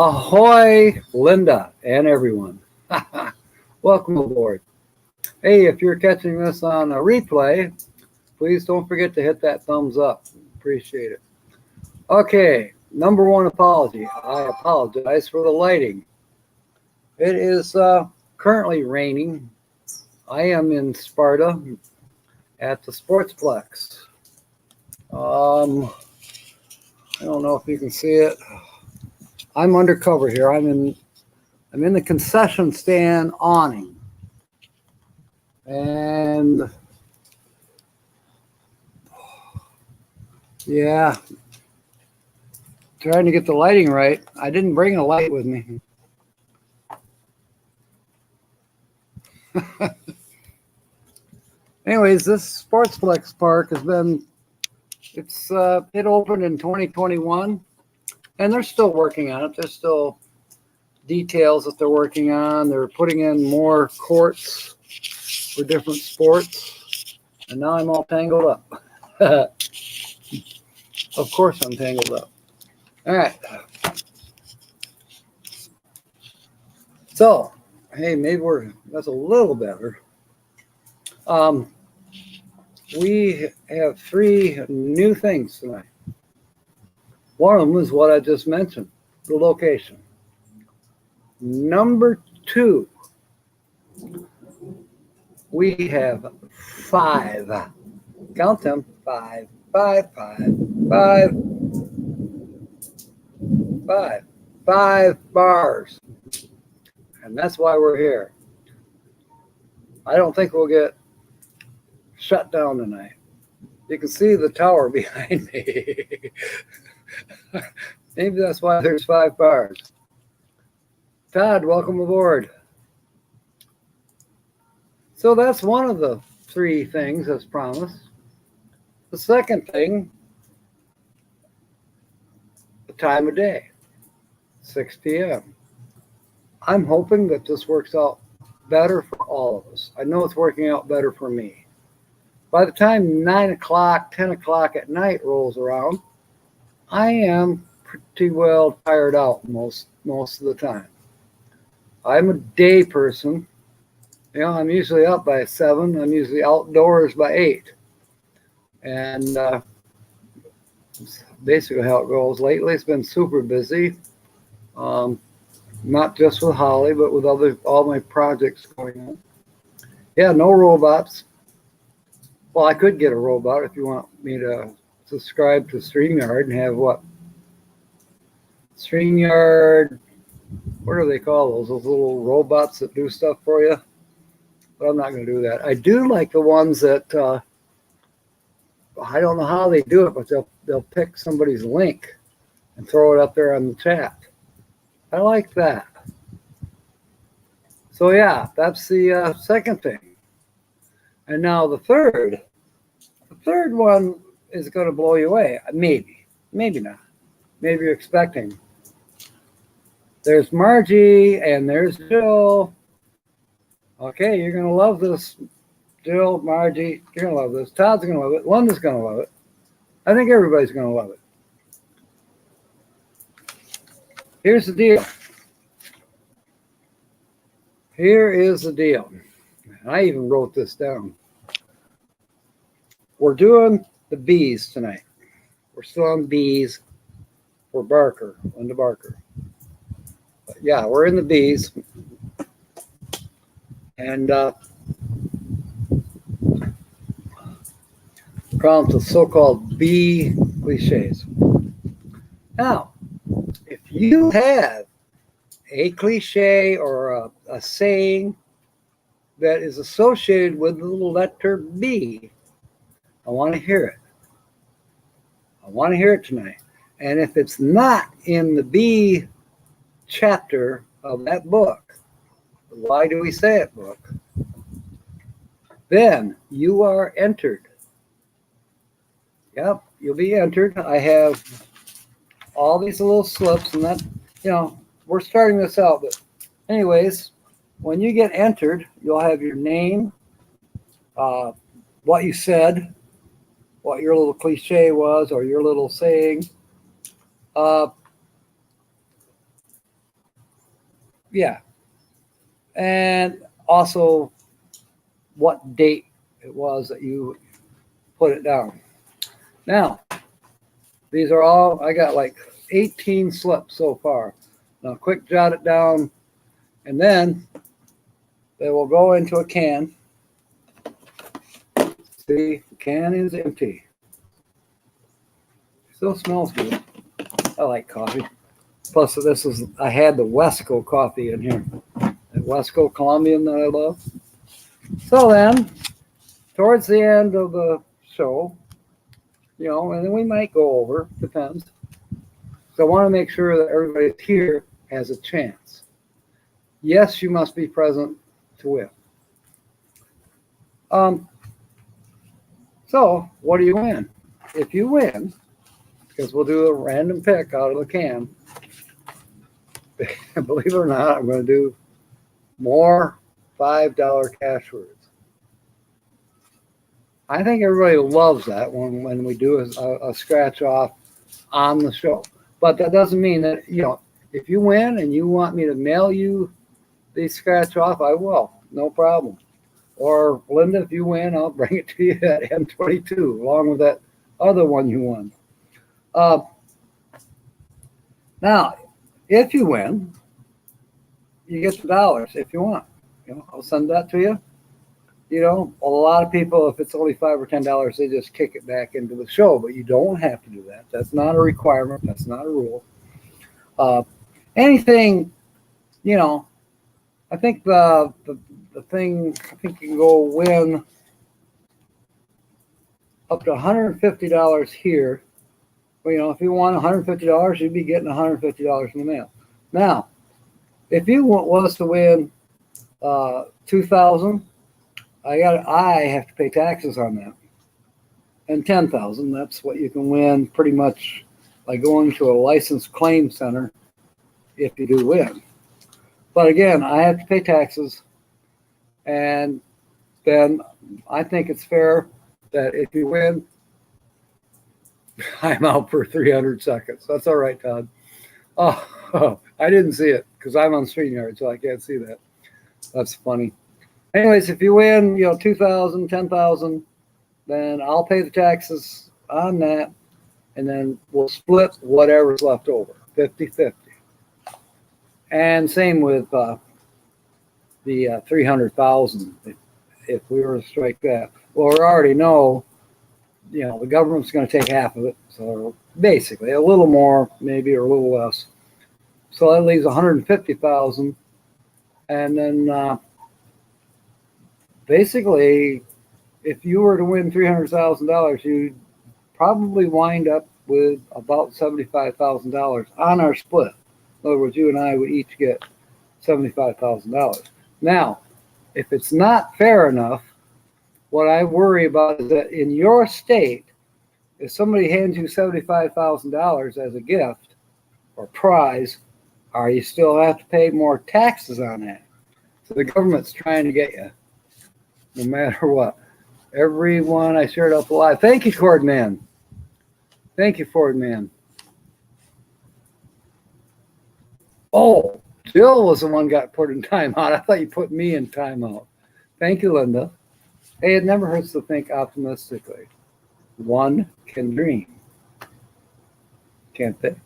Ahoy, Linda and everyone. Welcome aboard. Hey, if you're catching this on a replay, please don't forget to hit that thumbs up. Appreciate it. Okay, number one apology. I apologize for the lighting. It is currently raining. I am in Sparta at the Sportsplex. I don't know if you can see it. I'm undercover here. I'm in the concession stand awning. And yeah, trying to get the lighting right. I didn't bring a light with me. Anyways, this Sportsplex Park has been, it opened in 2021 and they're still working on it. There's still details that they're working on. They're putting in more courts for different sports. And now I'm all tangled up. Of course I'm tangled up. All right. So, hey, maybe that's a little better. We have three new things tonight. One of them is what I just mentioned, the location. Number two, we have five. Count them. Five bars. And that's why we're here. I don't think we'll get shut down tonight. You can see the tower behind me. Maybe that's why there's 5 bars. Todd, welcome aboard. So that's one of the 3 things as promised. The second thing, the time of day, 6 p.m. I'm hoping that this works out better for all of us. I know it's working out better for me. By the time 9 o'clock, 10 o'clock at night rolls around, I am pretty well tired out most of the time. I'm a day person. You know, I'm usually up by 7. I'm usually outdoors by 8. And that's basically how it goes. Lately, it's been super busy. Not just with Holly, but with all my projects going on. Yeah, no robots. Well, I could get a robot if you want me to subscribe to StreamYard and have what? StreamYard, what do they call those? Those little robots that do stuff for you? But I'm not going to do that. I do like the ones that, I don't know how they do it, but they'll pick somebody's link and throw it up there on the chat. I like that. So yeah, that's the second thing. And now the third one is going to blow you away. Maybe not. Maybe you're expecting. There's Margie and there's Jill. Okay, you're going to love this. Jill, Margie, you're going to love this. Todd's going to love it. Linda's going to love it. I think everybody's going to love it. Here's the deal. Here is the deal. I even wrote this down. We're doing the bees tonight. We're still on bees for Barker, Linda Barker. But yeah, we're in the bees. And problems with so-called bee cliches. Now, if you have a cliche or a saying that is associated with the letter B, I want to hear it. I want to hear it tonight. And if it's not in the B chapter of that book, Why Do We Say It book, then you are entered. Yep, you'll be entered. I have all these little slips, and that, you know, we're starting this out. But anyways, when you get entered, you'll have your name, what you said, what your little cliche was or your little saying. Yeah. And also what date it was that you put it down. Now, these are all, I got like 18 slips so far. Now, quick jot it down, and then they will go into a can. See, the can is empty. Still smells good. I like coffee. Plus, this is, I had the Wesco coffee in here. The Wesco Colombian that I love. So then, towards the end of the show, and then we might go over, depends. So I want to make sure that everybody here has a chance. Yes, you must be present to win. So what do you win? If you win, because we'll do a random pick out of the can, believe it or not, I'm going to do more $5 cash words. I think everybody loves that when we do a scratch off on the show. But that doesn't mean that, if you win and you want me to mail you the scratch off, I will. No problem. Or Linda, if you win, I'll bring it to you at M22 along with that other one you won. Now, if you win, you get the dollars if you want. I'll send that to you. A lot of people, if it's only $5 or $10, they just kick it back into the show, but you don't have to do that. That's not a requirement. That's not a rule. Anything, I think the thing, I think you can go win up to $150 here. Well, if you won $150, you'd be getting $150 in the mail. Now, if you was to win $2,000, I have to pay taxes on that. And $10,000, that's what you can win pretty much by going to a licensed claim center if you do win. But again, I have to pay taxes, and then I think it's fair that if you win, I'm out for 300 seconds. That's all right, Todd. Oh, I didn't see it because I'm on StreamYard, so I can't see that. That's funny. Anyways, if you win, $2,000, $10,000, then I'll pay the taxes on that, and then we'll split whatever's left over, 50-50. And same with the 300,000. If we were to strike that, well, we already know, the government's going to take half of it, so basically a little more, maybe, or a little less. So that leaves 150,000, and then. Basically, if you were to win $300,000, you'd probably wind up with about $75,000 on our split. In other words, you and I would each get $75,000. Now, if it's not fair enough, what I worry about is that in your state, if somebody hands you $75,000 as a gift or prize, you still have to pay more taxes on that. So the government's trying to get you. No matter what. Everyone I shared up alive. Thank you, Cord Man. Thank you, Ford Man. Oh, Jill was the one got put in timeout. I thought you put me in timeout. Thank you, Linda. Hey, it never hurts to think optimistically. One can dream. Can't they?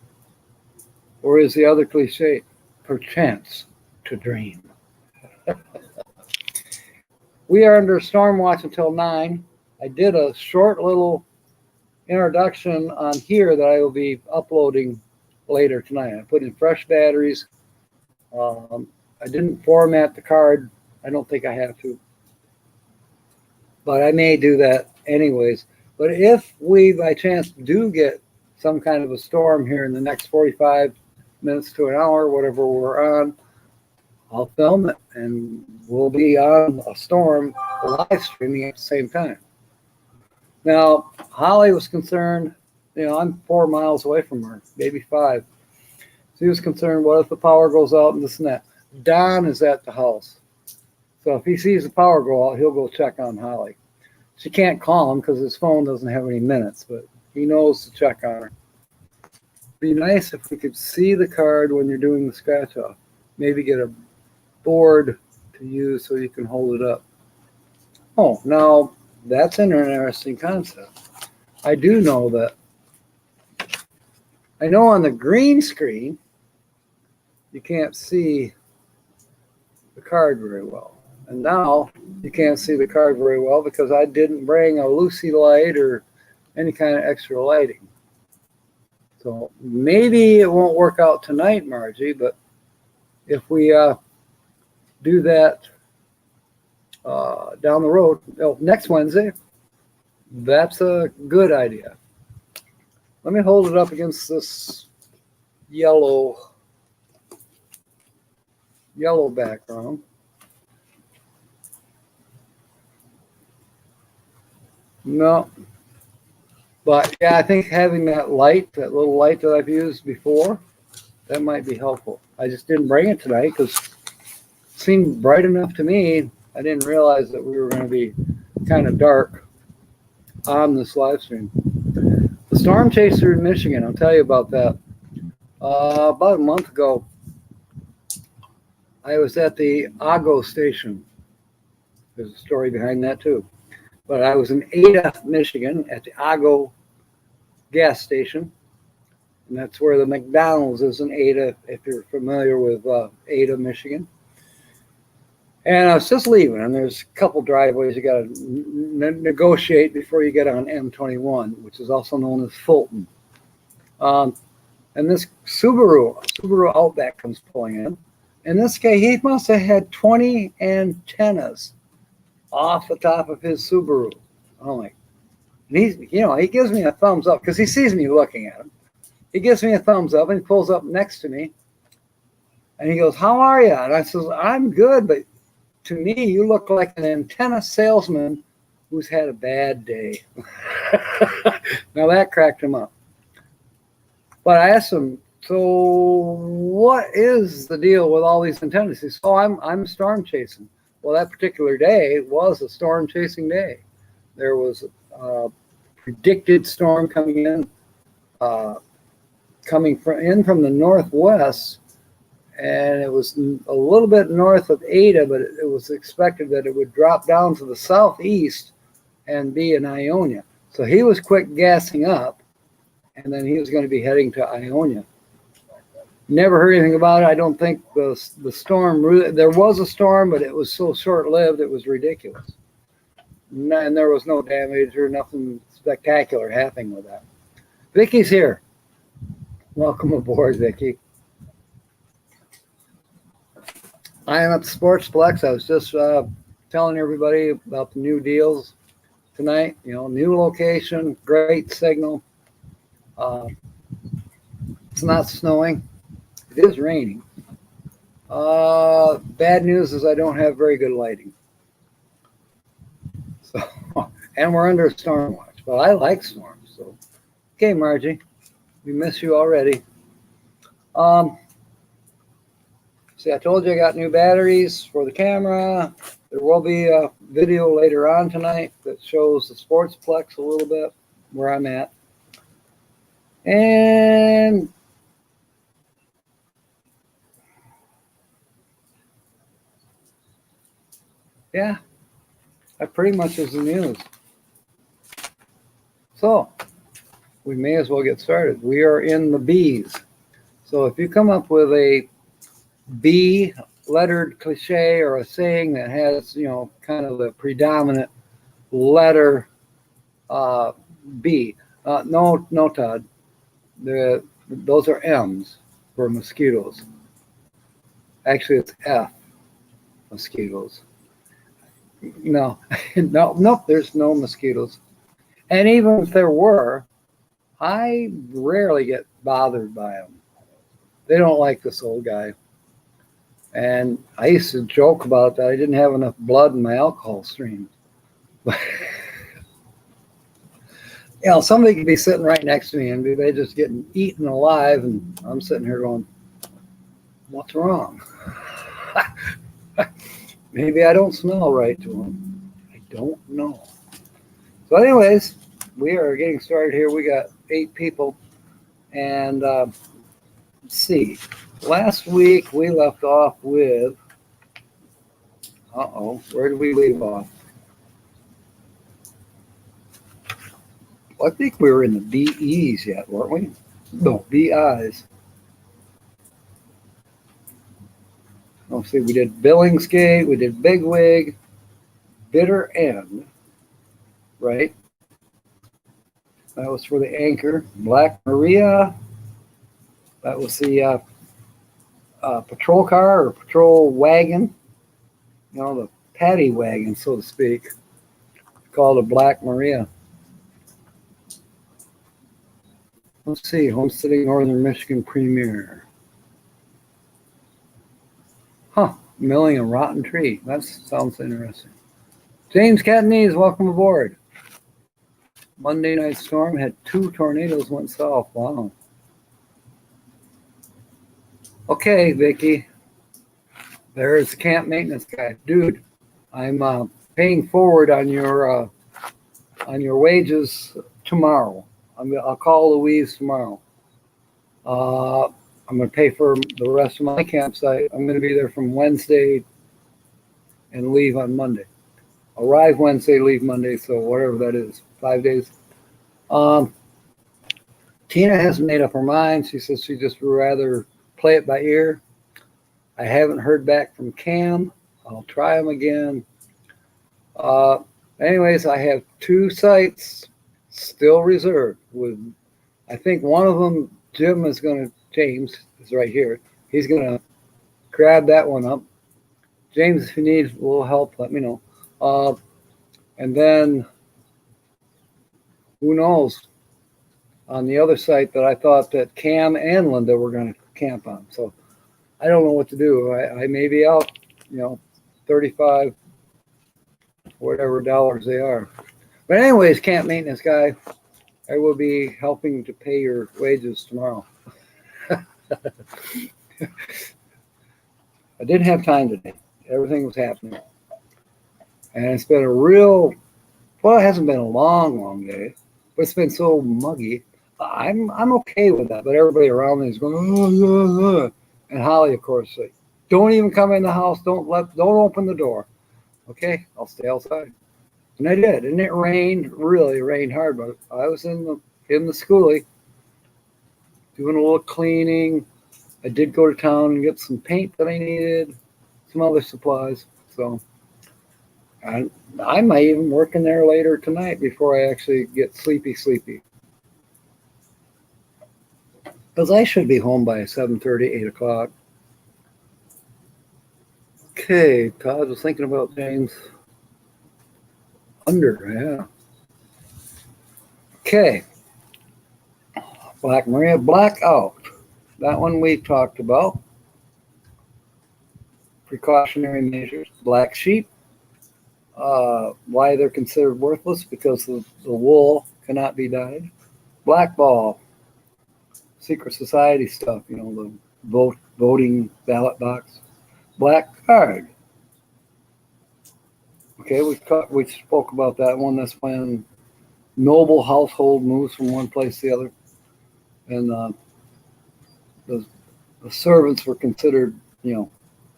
Or is the other cliche, perchance to dream? We are under storm watch until 9. I did a short little introduction on here that I will be uploading later tonight. I put in fresh batteries. I didn't format the card. I don't think I have to. But I may do that anyways. But if we, by chance, do get some kind of a storm here in the next 45 minutes to an hour, whatever we're on, I'll film it, and we'll be on a storm live streaming at the same time. Now, Holly was concerned, I'm 4 miles away from her, maybe 5. She was concerned, what if the power goes out and this and that? Don is at the house. So if he sees the power go out, he'll go check on Holly. She can't call him because his phone doesn't have any minutes, but he knows to check on her. It'd be nice if we could see the card when you're doing the scratch off. maybe get a board to use so you can hold it up. Oh, now that's an interesting concept. I do know that. I know on the green screen, you can't see the card very well. And now you can't see the card very well because I didn't bring a Lucy light or any kind of extra lighting. So maybe it won't work out tonight, Margie, but if we do that down the road, next Wednesday, that's a good idea. Let me hold it up against this yellow background. No. But yeah, I think having that light, that little light that I've used before, that might be helpful. I just didn't bring it tonight because it seemed bright enough to me. I didn't realize that we were going to be kind of dark on this live stream. The storm chaser in Michigan, I'll tell you about that. About a month ago, I was at the Ago station. There's a story behind that too. But I was in Ada, Michigan at the Ago gas station. And that's where the McDonald's is in Ada, if you're familiar with Ada, Michigan. And I was just leaving, and there's a couple driveways you got to negotiate before you get on M21, which is also known as Fulton. And this Subaru Outback comes pulling in. And this guy, he must have had 20 antennas off the top of his Subaru. I'm like, he gives me a thumbs up because he sees me looking at him. He gives me a thumbs up and he pulls up next to me. And he goes, "How are you?" And I says, "I'm good, but to me, you look like an antenna salesman who's had a bad day." Now that cracked him up. But I asked him, "So what is the deal with all these antennas?" He says, "Oh, I'm storm chasing." Well, that particular day was a storm chasing day. There was a predicted storm coming in, from the northwest, and it was a little bit north of Ada, but it was expected that it would drop down to the southeast and be in Ionia. So he was quick gassing up, and then he was going to be heading to Ionia. Never heard anything about it. I don't think the storm really, there was a storm, but it was so short-lived, it was ridiculous. And there was no damage or nothing spectacular happening with that. Vicky's here. Welcome aboard, Vicky. I am at the Sportsplex. I was just telling everybody about the new deals tonight. New location, great signal. It's not snowing. It is raining. Bad news is I don't have very good lighting. So, and we're under a storm watch, but I like storms. So, okay, Margie, we miss you already. See, I told you I got new batteries for the camera. There will be a video later on tonight that shows the Sportsplex a little bit, where I'm at. And yeah, that pretty much is the news. So we may as well get started. We are in the B's. So if you come up with a B lettered cliche or a saying that has, kind of the predominant letter B. No, Todd. Those are M's for mosquitoes. Actually, it's F, mosquitoes. No, there's no mosquitoes. And even if there were, I rarely get bothered by them. They don't like this old guy. And I used to joke about that. I didn't have enough blood in my alcohol stream. Somebody could be sitting right next to me and they just getting eaten alive, and I'm sitting here going, "What's wrong?" Maybe I don't smell right to them. I don't know. So anyways, we are getting started here. We got 8 people, and Let's see. Last week we left off with, where did we leave off? Well, I think we were in the BEs yet, weren't we? No, BIs. Let's see, we did Billingsgate, we did Bigwig, Bitter End, right? That was for the anchor. Black Maria, that was the patrol car or patrol wagon, the paddy wagon, so to speak, called a Black Maria. Let's see, Homesteading Northern Michigan Premier. Milling a rotten tree. That sounds interesting. James Catanese, welcome aboard. Monday night storm had 2 tornadoes went south. Wow. Okay, Vicky. There's the camp maintenance guy. Dude, I'm paying forward on your wages tomorrow. I'll call Louise tomorrow. I'm going to pay for the rest of my campsite. I'm going to be there from Wednesday and leave on Monday. Arrive Wednesday, leave Monday, so whatever that is, 5 days. Tina hasn't made up her mind. She says she just would rather play it by ear. I haven't heard back from Cam. I'll try him again. Anyways, I have 2 sites still reserved. I think one of them, James is right here. He's going to grab that one up. James, if you need a little help, let me know. And then, who knows, on the other site that I thought that Cam and Linda were going to camp on. So I don't know what to do. I may be out, 35, whatever dollars they are. But anyways, camp maintenance guy, I will be helping to pay your wages tomorrow. I didn't have time today. Everything was happening. And it's been it hasn't been a long day, but it's been so muggy. I'm okay with that, but everybody around me is going, and Holly, of course, said, don't even come in the house. Don't open the door. Okay, I'll stay outside. And I did, and it really rained hard, but I was in the schoolie doing a little cleaning. I did go to town and get some paint that I needed, some other supplies. So I might even work in there later tonight before I actually get sleepy. Because I should be home by 7:30, 8 o'clock. Okay, Todd was thinking about James. Yeah. Okay. Black Maria, Blackout. That one we talked about. Precautionary measures. Black sheep. Why they're considered worthless? Because the wool cannot be dyed. Black ball. Secret society stuff, the voting ballot box. Black card. Okay, we spoke about that one. That's when noble household moves from one place to the other, and the servants were considered,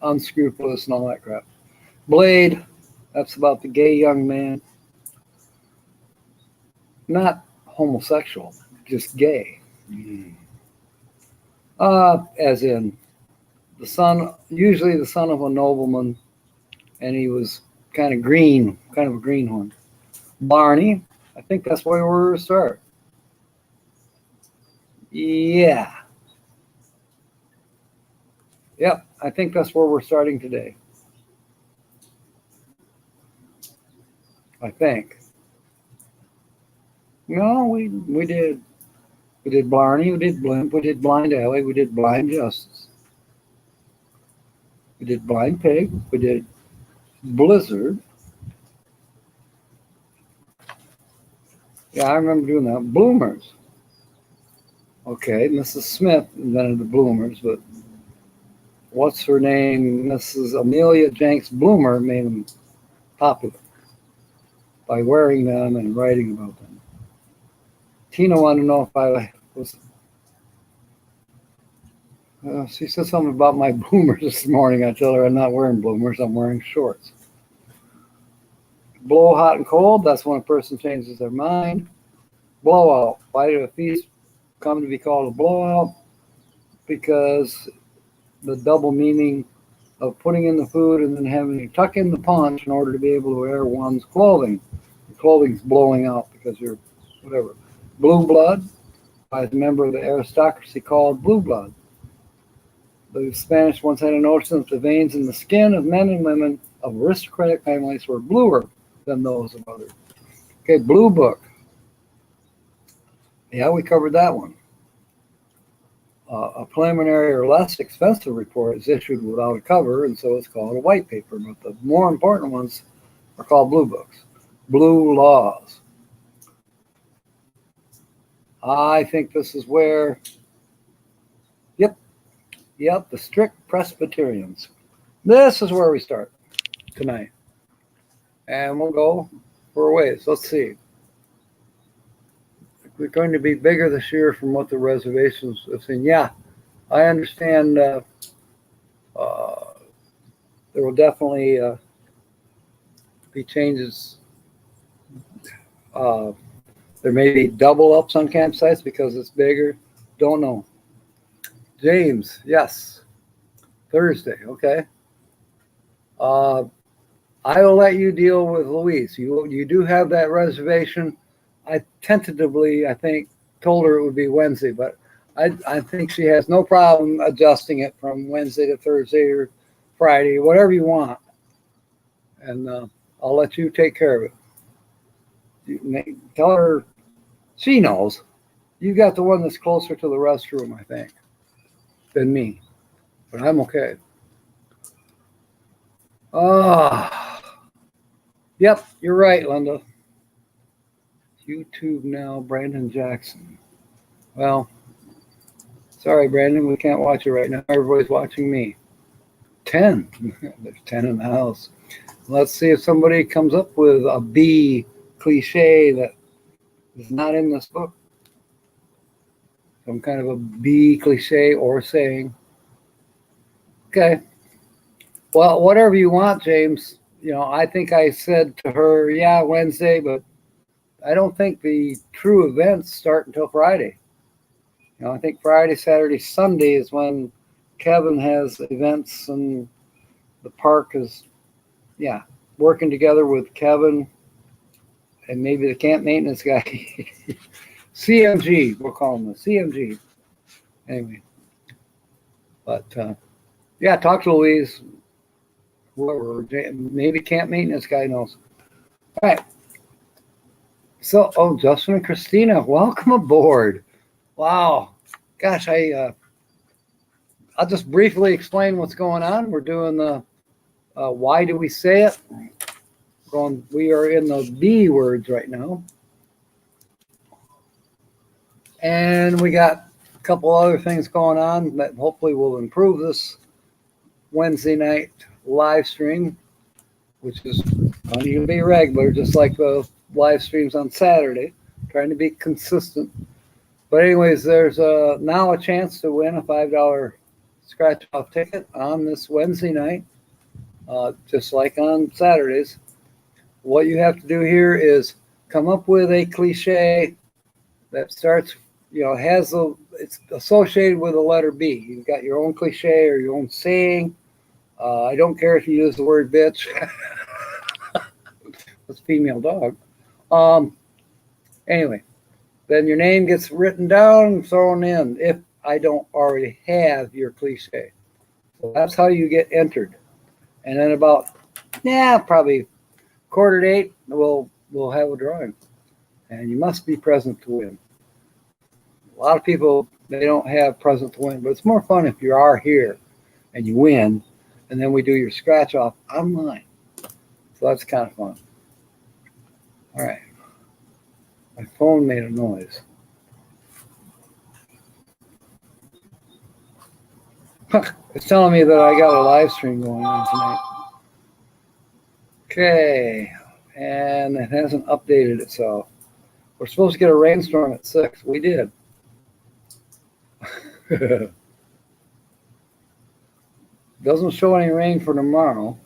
unscrupulous and all that crap. Blade. That's about the gay young man. Not homosexual, just gay. As in usually the son of a nobleman, and he was kind of a greenhorn. Barney, I think that's where we're going to start. Yeah. Yep, I think that's where we're starting today. I think. No, we did Barney, we did Blimp, we did Blind Alley, we did Blind Justice. We did Blind Pig, we did Blizzard. Yeah, I remember doing that. Bloomers. Okay, Mrs. Smith invented the bloomers, but what's her name? Mrs. Amelia Jenks Bloomer made them popular by wearing them and writing about them. Tina wanted to know if I was She said something about my bloomers this morning. I tell her I'm not wearing bloomers, I'm wearing shorts. Blow hot and cold, that's when a person changes their mind. Blowout. Why did a feast come to be called a blowout? Because the double meaning of putting in the food and then having to tuck in the punch in order to be able to wear one's clothing. The clothing's blowing out because you're whatever. Blue blood, by a member of the aristocracy called blue blood. The Spanish once had a notion that the veins in the skin of men and women of aristocratic families were bluer than those of others. Okay, Blue Book. Yeah, we covered that one. A preliminary or less expensive report is issued without a cover, and so it's called a white paper. But the more important ones are called blue books. Blue laws. I think this is where, yep, the strict Presbyterians. This is where we start tonight. And we'll go for a ways. Let's see. We're going to be bigger this year from what the reservations have seen. Yeah, I understand there will definitely be changes. There may be double ups on campsites because it's bigger. Don't know. James, yes. Thursday, okay. I will let you deal with Louise. You do have that reservation. I tentatively, I think, told her it would be Wednesday, but I think she has no problem adjusting it from Wednesday to Thursday or Friday, whatever you want. And I'll let you take care of it. Tell her she knows. You got the one that's closer to the restroom, I think, than me. But I'm okay. Yep, you're right, Linda. YouTube now, Brandon Jackson. Well, sorry, Brandon, we can't watch it right now. Everybody's watching me. 10. There's 10 in the house. Let's see if somebody comes up with a B cliche that is not in this book. Some kind of a B cliche or saying. Okay. Well, whatever you want, James. You know, I think I said to her, yeah, Wednesday, but I don't think the true events start until Friday. You know, I think Friday, Saturday, Sunday is when Kevin has events and the park is, yeah, working together with Kevin and maybe the camp maintenance guy. CMG, we'll call him the CMG. Anyway, but yeah, talk to Louise. Whoever, maybe camp maintenance guy knows. All right. So, Justin and Christina, welcome aboard. Wow. Gosh, I'll just briefly explain what's going on. We're doing the why do we say it? We are in the B words right now. And we got a couple other things going on that hopefully will improve this Wednesday night live stream, which is not even be regular, just like the live streams on Saturday, trying to be consistent. But anyways, there's now a chance to win a $5 scratch-off ticket on this Wednesday night, just like on Saturdays. What you have to do here is come up with a cliche that starts, you know, it's associated with the letter B. You've got your own cliche or your own saying. I don't care if you use the word bitch. It's a female dog. Anyway, then your name gets written down and thrown in if I don't already have your cliche. So that's how you get entered. And then about, probably 7:45, we'll have a drawing. And you must be present to win. A lot of people, they don't have present to win, but it's more fun if you are here and you win, and then we do your scratch off online. So that's kind of fun. All right. My phone made a noise. It's telling me that I got a live stream going on tonight. Okay. And it hasn't updated itself. We're supposed to get a rainstorm at 6. We did. Doesn't show any rain for tomorrow.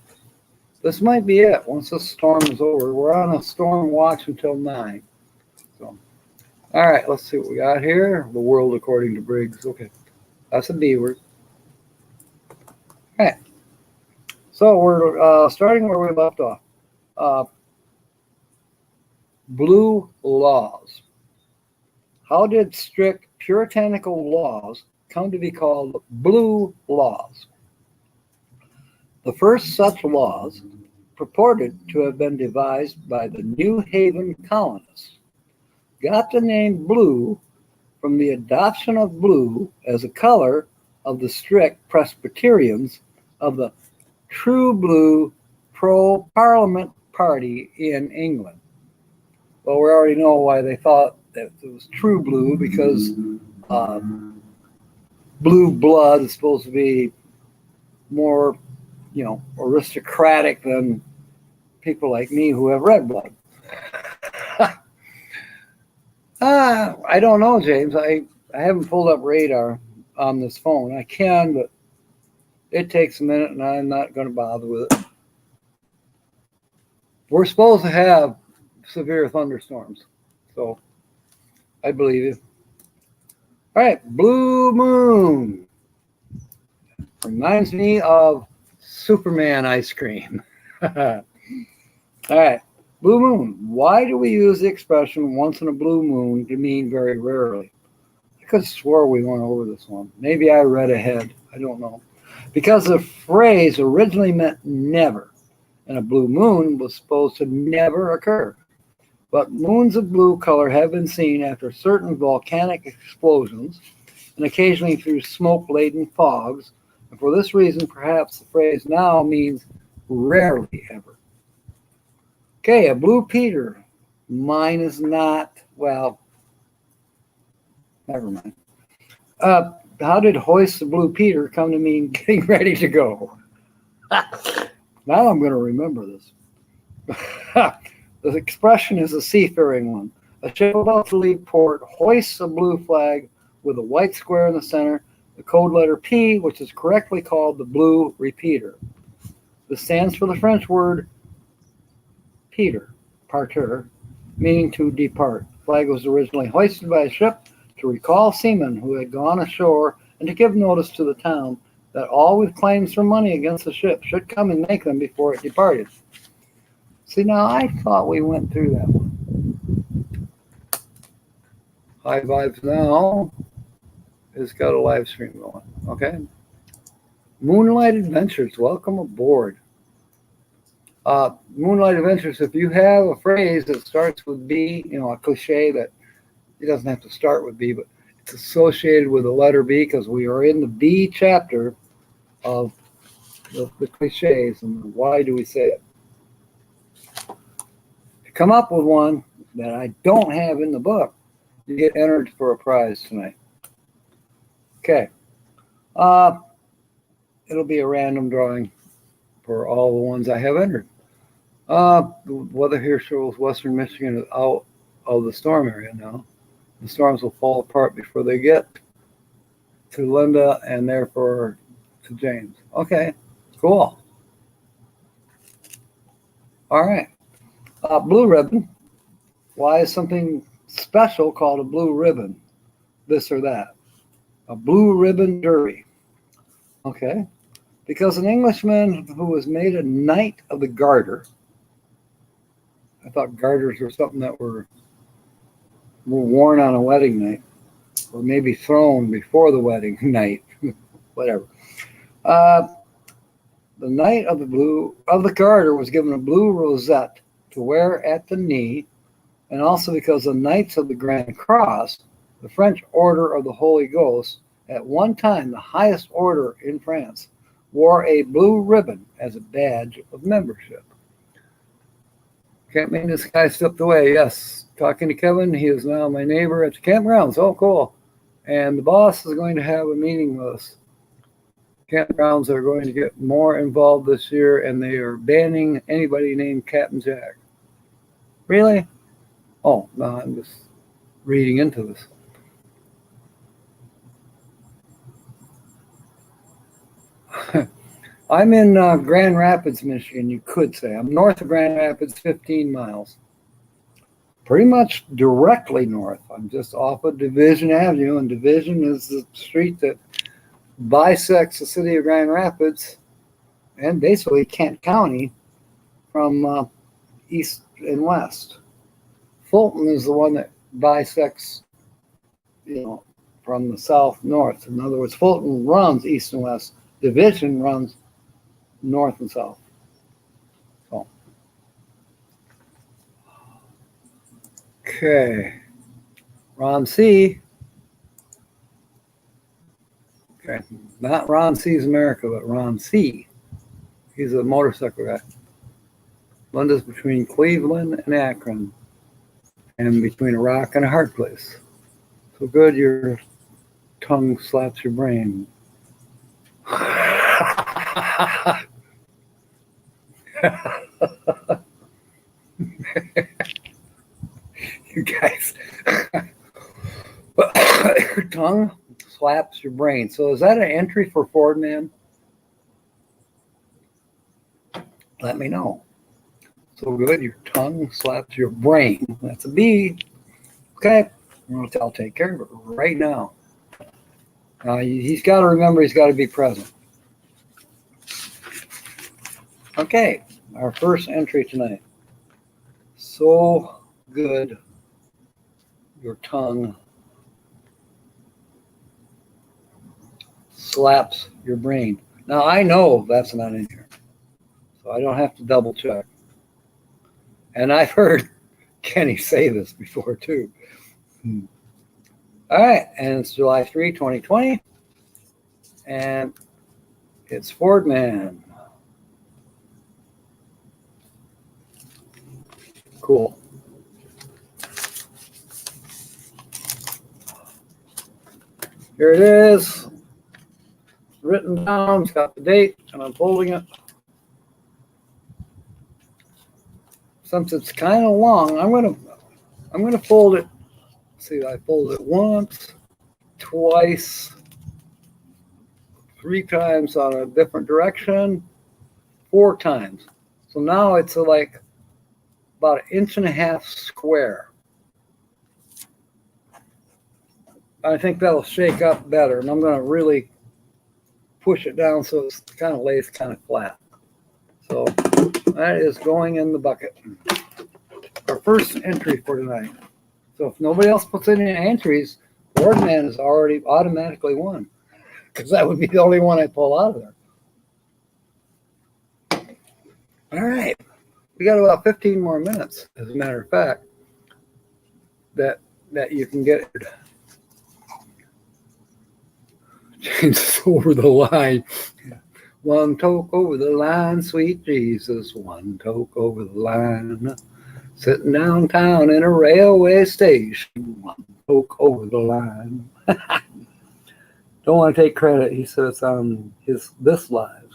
This might be it. Once this storm is over, we're on a storm watch until 9. So, all right, let's see what we got here. The world according to Briggs. Okay, that's a B word. All right. So we're starting where we left off. Blue laws. How did strict puritanical laws come to be called blue laws? The first such laws purported to have been devised by the New Haven colonists got the name blue from the adoption of blue as a color of the strict Presbyterians of the True Blue pro-Parliament party in England. Well, we already know why they thought that it was true blue, because blue blood is supposed to be more, aristocratic than people like me who have red blood. I don't know, James. I haven't pulled up radar on this phone. I can, but it takes a minute, and I'm not going to bother with it. We're supposed to have severe thunderstorms, so I believe you. All right, blue moon reminds me of Superman ice cream. All right, blue moon. Why do we use the expression once in a blue moon to mean very rarely? I could have swore we went over this one. Maybe I read ahead. I don't know. Because the phrase originally meant never, and a blue moon was supposed to never occur. But moons of blue color have been seen after certain volcanic explosions and occasionally through smoke-laden fogs. And for this reason, perhaps the phrase now means rarely ever. Okay, a blue Peter. Mine is not, well, never mind. How did hoist the blue Peter come to mean getting ready to go? Now I'm going to remember this. The expression is a seafaring one. A ship about to leave port hoists a blue flag with a white square in the center, the code letter P, which is correctly called the blue repeater. This stands for the French word Peter, partir, meaning to depart. The flag was originally hoisted by a ship to recall seamen who had gone ashore and to give notice to the town that all with claims for money against the ship should come and make them before it departed. See, now I thought we went through that one. High Vibes Now has got a live stream going. Okay. Moonlight Adventures, welcome aboard. Moonlight Adventures, if you have a phrase that starts with B, a cliche that it doesn't have to start with B, but it's associated with the letter B, because we are in the B chapter of the cliches and why do we say it. To come up with one that I don't have in the book, you get entered for a prize tonight. Okay. It'll be a random drawing for all the ones I have entered. The weather here shows Western Michigan is out of the storm area now. The storms will fall apart before they get to Linda and therefore to James. Okay, cool. All right. Blue ribbon. Why is something special called a blue ribbon? This or that. A blue ribbon derby. Okay. Because an Englishman who was made a Knight of the Garter, I thought garters were something that were worn on a wedding night, or maybe thrown before the wedding night, whatever. The Knight of the Garter was given a blue rosette to wear at the knee, and also because the Knights of the Grand Cross, the French Order of the Holy Ghost, at one time the highest order in France, wore a blue ribbon as a badge of membership. Can't mean this guy slipped away. Yes, talking to Kevin. He is now my neighbor at the campgrounds. Oh, cool. And the boss is going to have a meeting with us. Campgrounds are going to get more involved this year, and they are banning anybody named Captain Jack. Really? Oh, no, I'm just reading into this. I'm in Grand Rapids, Michigan, you could say. I'm north of Grand Rapids, 15 miles. Pretty much directly north. I'm just off of Division Avenue, and Division is the street that bisects the city of Grand Rapids and basically Kent County from east and west. Fulton is the one that bisects, from the south north. In other words, Fulton runs east and west. Division runs north and south. So. Okay. Ron C. Okay. Not Ron C's America, but Ron C. He's a motorcycle guy. Linda's between Cleveland and Akron, and between a rock and a hard place. So good your tongue slaps your brain. You guys, your tongue slaps your brain. So is that an entry for Ford Man? Let me know. So good, your tongue slaps your brain. That's a B. Okay, I'll take care of it right now. He's got to remember he's got to be present. Okay, our first entry tonight. So good, your tongue slaps your brain. Now, I know that's not in here, so I don't have to double check. And I've heard Kenny say this before, too. All right, and it's July 3, 2020, and it's Ford Man. Cool. Here it is. It's written down. It's got the date, and I'm folding it. Since it's kind of long, I'm gonna fold it. See, I fold it once, twice, 3 times on a different direction, 4 times. So now it's like about 1.5 inches square. I think that'll shake up better, and I'm going to really push it down so it kind of lays kind of flat. So that is going in the bucket. Our first entry for tonight. So if nobody else puts in any entries, Ford Man has already automatically won, because that would be the only one I pull out of there. All right. We got about 15 more minutes, as a matter of fact, that you can get it. Changes over the line. One toke over the line, sweet Jesus. One toke over the line. Sitting downtown in a railway station. One toke over the line. Don't want to take credit. He said it's on this live.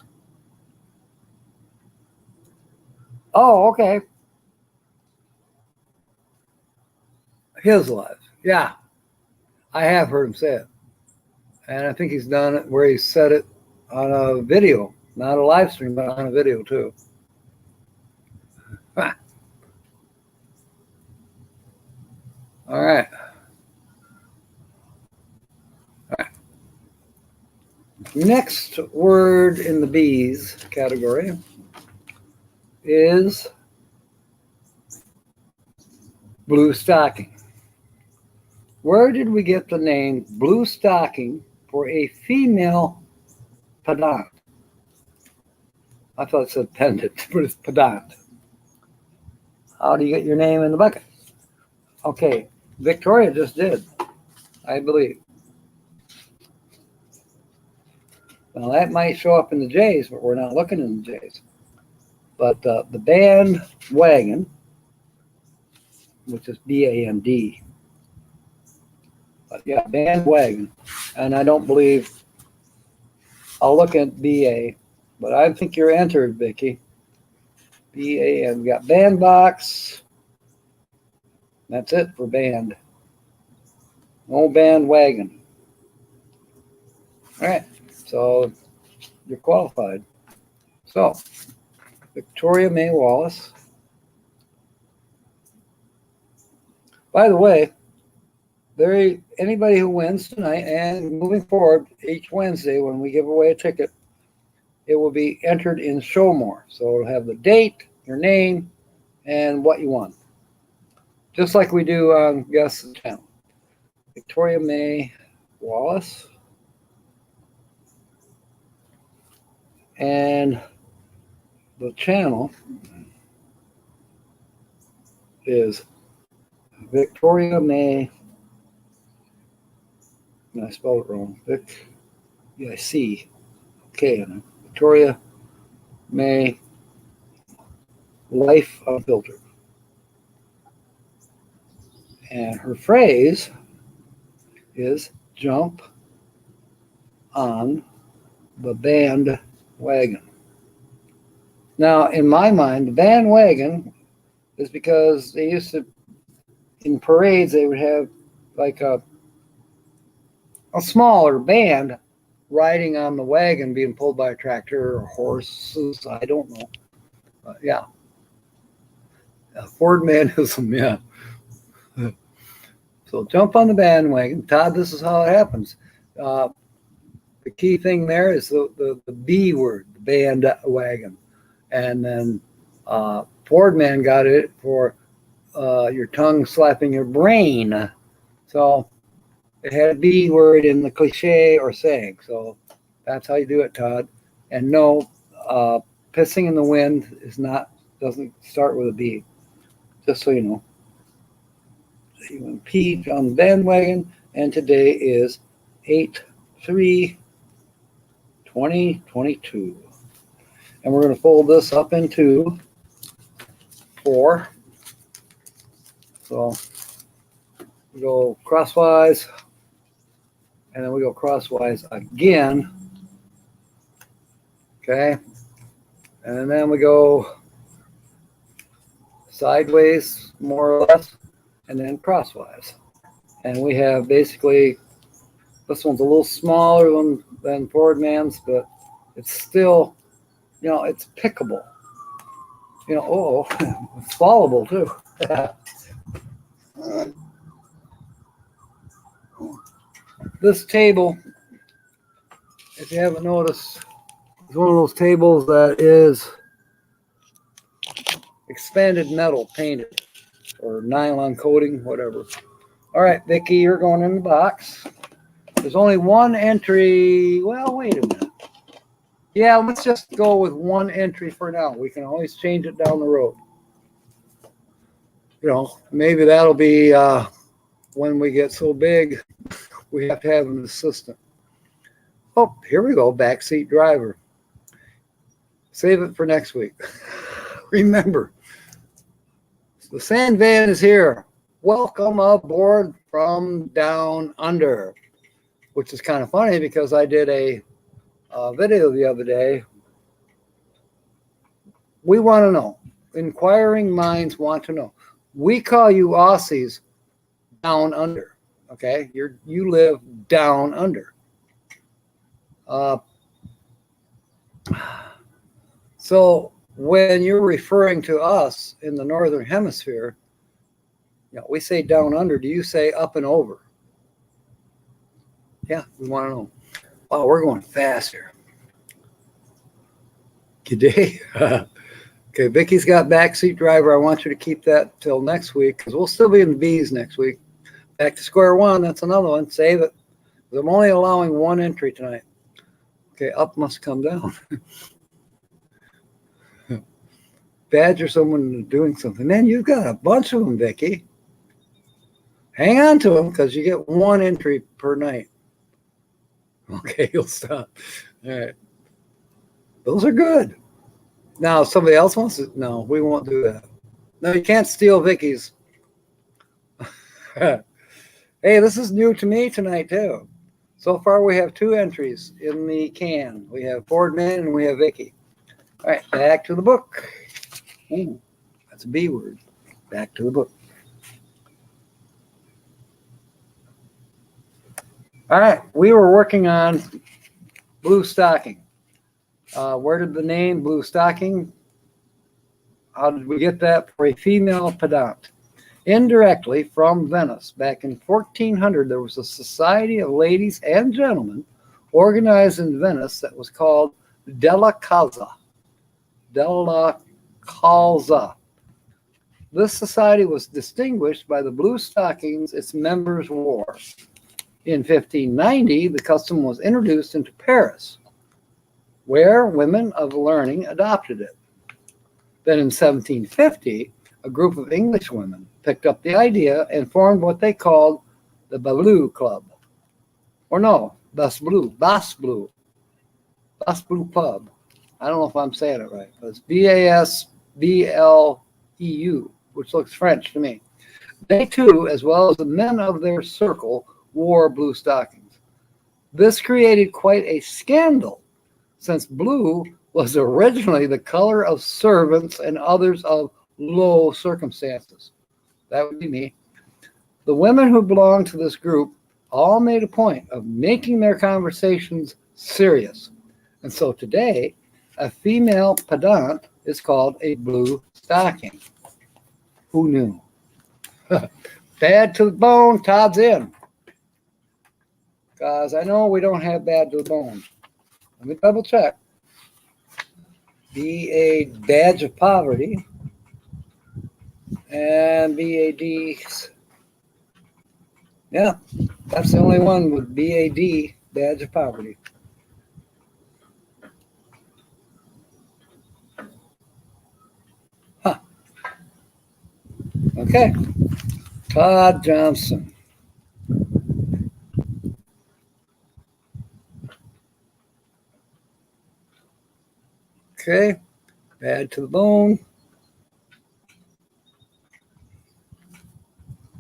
Oh, okay. His live. Yeah. I have heard him say it. And I think he's done it where he said it on a video, not a live stream, but on a video too. All right. All right. Next word in the bees category is blue stocking. Where did we get the name blue stocking for a female pedant? I thought it said pendant, but it's pedant. How do you get your name in the bucket? Okay, Victoria just did, I believe. Now that might show up in the J's, but we're not looking in the J's. But the bandwagon, which is B-A-N-D. But yeah, bandwagon. And I don't believe, I'll look at B-A, but I think you're entered, Vicki. B-A-N, we got bandbox. That's it for band. No bandwagon. All right, so you're qualified. So, Victoria May Wallace. By the way, anybody who wins tonight and moving forward each Wednesday when we give away a ticket, it will be entered in Show More. So it'll have the date, your name, and what you won. Just like we do on Guess the Channel. Victoria May Wallace. And the channel is Victoria May. I spelled it wrong. C. Okay, Victoria May Life Unfiltered. And her phrase is jump on the bandwagon. Now, in my mind, the bandwagon is because they used to, in parades, they would have like a smaller band riding on the wagon being pulled by a tractor or horses. I don't know. Yeah. Ford manism, yeah. So jump on the bandwagon. Todd, this is how it happens. The key thing there is the B word, the bandwagon. And then Ford man got it for your tongue slapping your brain. So it had a B word in the cliche or saying. So that's how you do it, Todd. And no, pissing in the wind doesn't start with a B. Just so you know. You can pee on the bandwagon, and today is 8/3/2022. And we're going to fold this up into 4. So we go crosswise, and then we go crosswise again. Okay. And then we go sideways, more or less, and then crosswise. And we have basically, this one's a little smaller than Ford Man's, but it's still, it's pickable. It's swallowable too. This table, if you haven't noticed, is one of those tables that is expanded metal painted or nylon coating, whatever. All right, Vicki, you're going in the box. There's only one entry. Well, wait a minute. Yeah, let's just go with one entry for now. We can always change it down the road. Maybe that'll be when we get so big, we have to have an assistant. Oh, here we go, backseat driver. Save it for next week. Remember, the sand van is here. Welcome aboard from down under, which is kind of funny because I did a video the other day. We want to know. Inquiring minds want to know. We call you Aussies down under. Okay, you live down under. So when you're referring to us in the Northern Hemisphere, we say down under. Do you say up and over? Yeah, we want to know. Wow, we're going fast here. Good day. Okay, Vicky's got backseat driver. I want you to keep that till next week because we'll still be in the B's next week. Back to square one. That's another one. Save it. I'm only allowing one entry tonight. Okay, up must come down. Badger someone doing something. Man, you've got a bunch of them, Vicky. Hang on to them because you get one entry per night. Okay, you'll stop. All right. Those are good. Now, if somebody else wants it, no, we won't do that. No, you can't steal Vicky's. Hey, this is new to me tonight, too. So far, we have 2 entries in the can. We have Ford Man and we have Vicky. All right, back to the book. Ooh, that's a B word. Back to the book. All right, we were working on blue stocking. Where did the name blue stocking? How did we get that? For a female pedant. Indirectly from Venice. Back in 1400, there was a society of ladies and gentlemen organized in Venice that was called Della Calza. Della Calza. This society was distinguished by the blue stockings its members wore. In 1590, the custom was introduced into Paris, where women of learning adopted it. Then in 1750, a group of English women picked up the idea and formed what they called the Blue Club. Or no, Bas Blue Pub. I don't know if I'm saying it right, but it's BASBLEU, which looks French to me. They too, as well as the men of their circle, wore blue stockings. This created quite a scandal, since blue was originally the color of servants and others of low circumstances. That would be me. The women who belonged to this group all made a point of making their conversations serious. And so today, a female pedant is called a blue stocking. Who knew? Bad to the bone, Todd's in. Because I know we don't have bad to the bone. Let me double check. Be a badge of poverty. And BAD. Yeah, that's the only one with BAD, badge of poverty. Huh. Okay. Todd Johnson. Okay. Bad to the bone.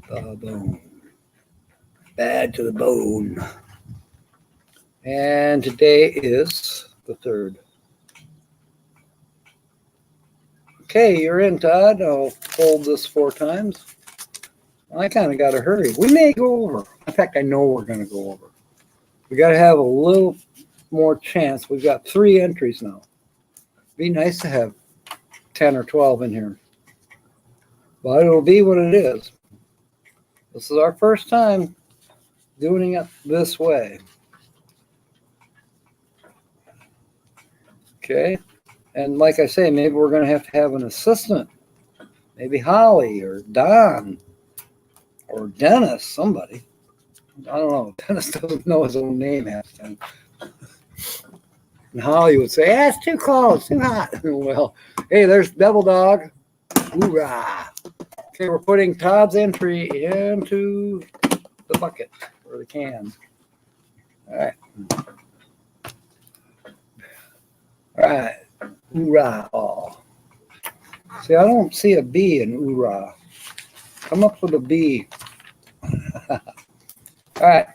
The bone. Bad to the bone. And today is the 3rd. Okay, you're in, Todd. I'll fold this 4 times. I kind of got to hurry. We may go over. In fact, I know we're going to go over. We got to have a little more chance. We've got 3 entries now. Be nice to have 10 or 12 in here. But it'll be what it is. This is our first time doing it this way. Okay. And like I say, maybe we're going to have an assistant. Maybe Holly or Don or Dennis, somebody. I don't know. Dennis doesn't know his own name half the time. And Holly would say, it's too cold, it's too hot. Well, hey, there's Devil Dog. Hoorah. Okay, we're putting Todd's entry into the bucket or the can. All right. All right. Hoorah. Oh. See, I don't see a B in hoorah. Come up with a B. All right.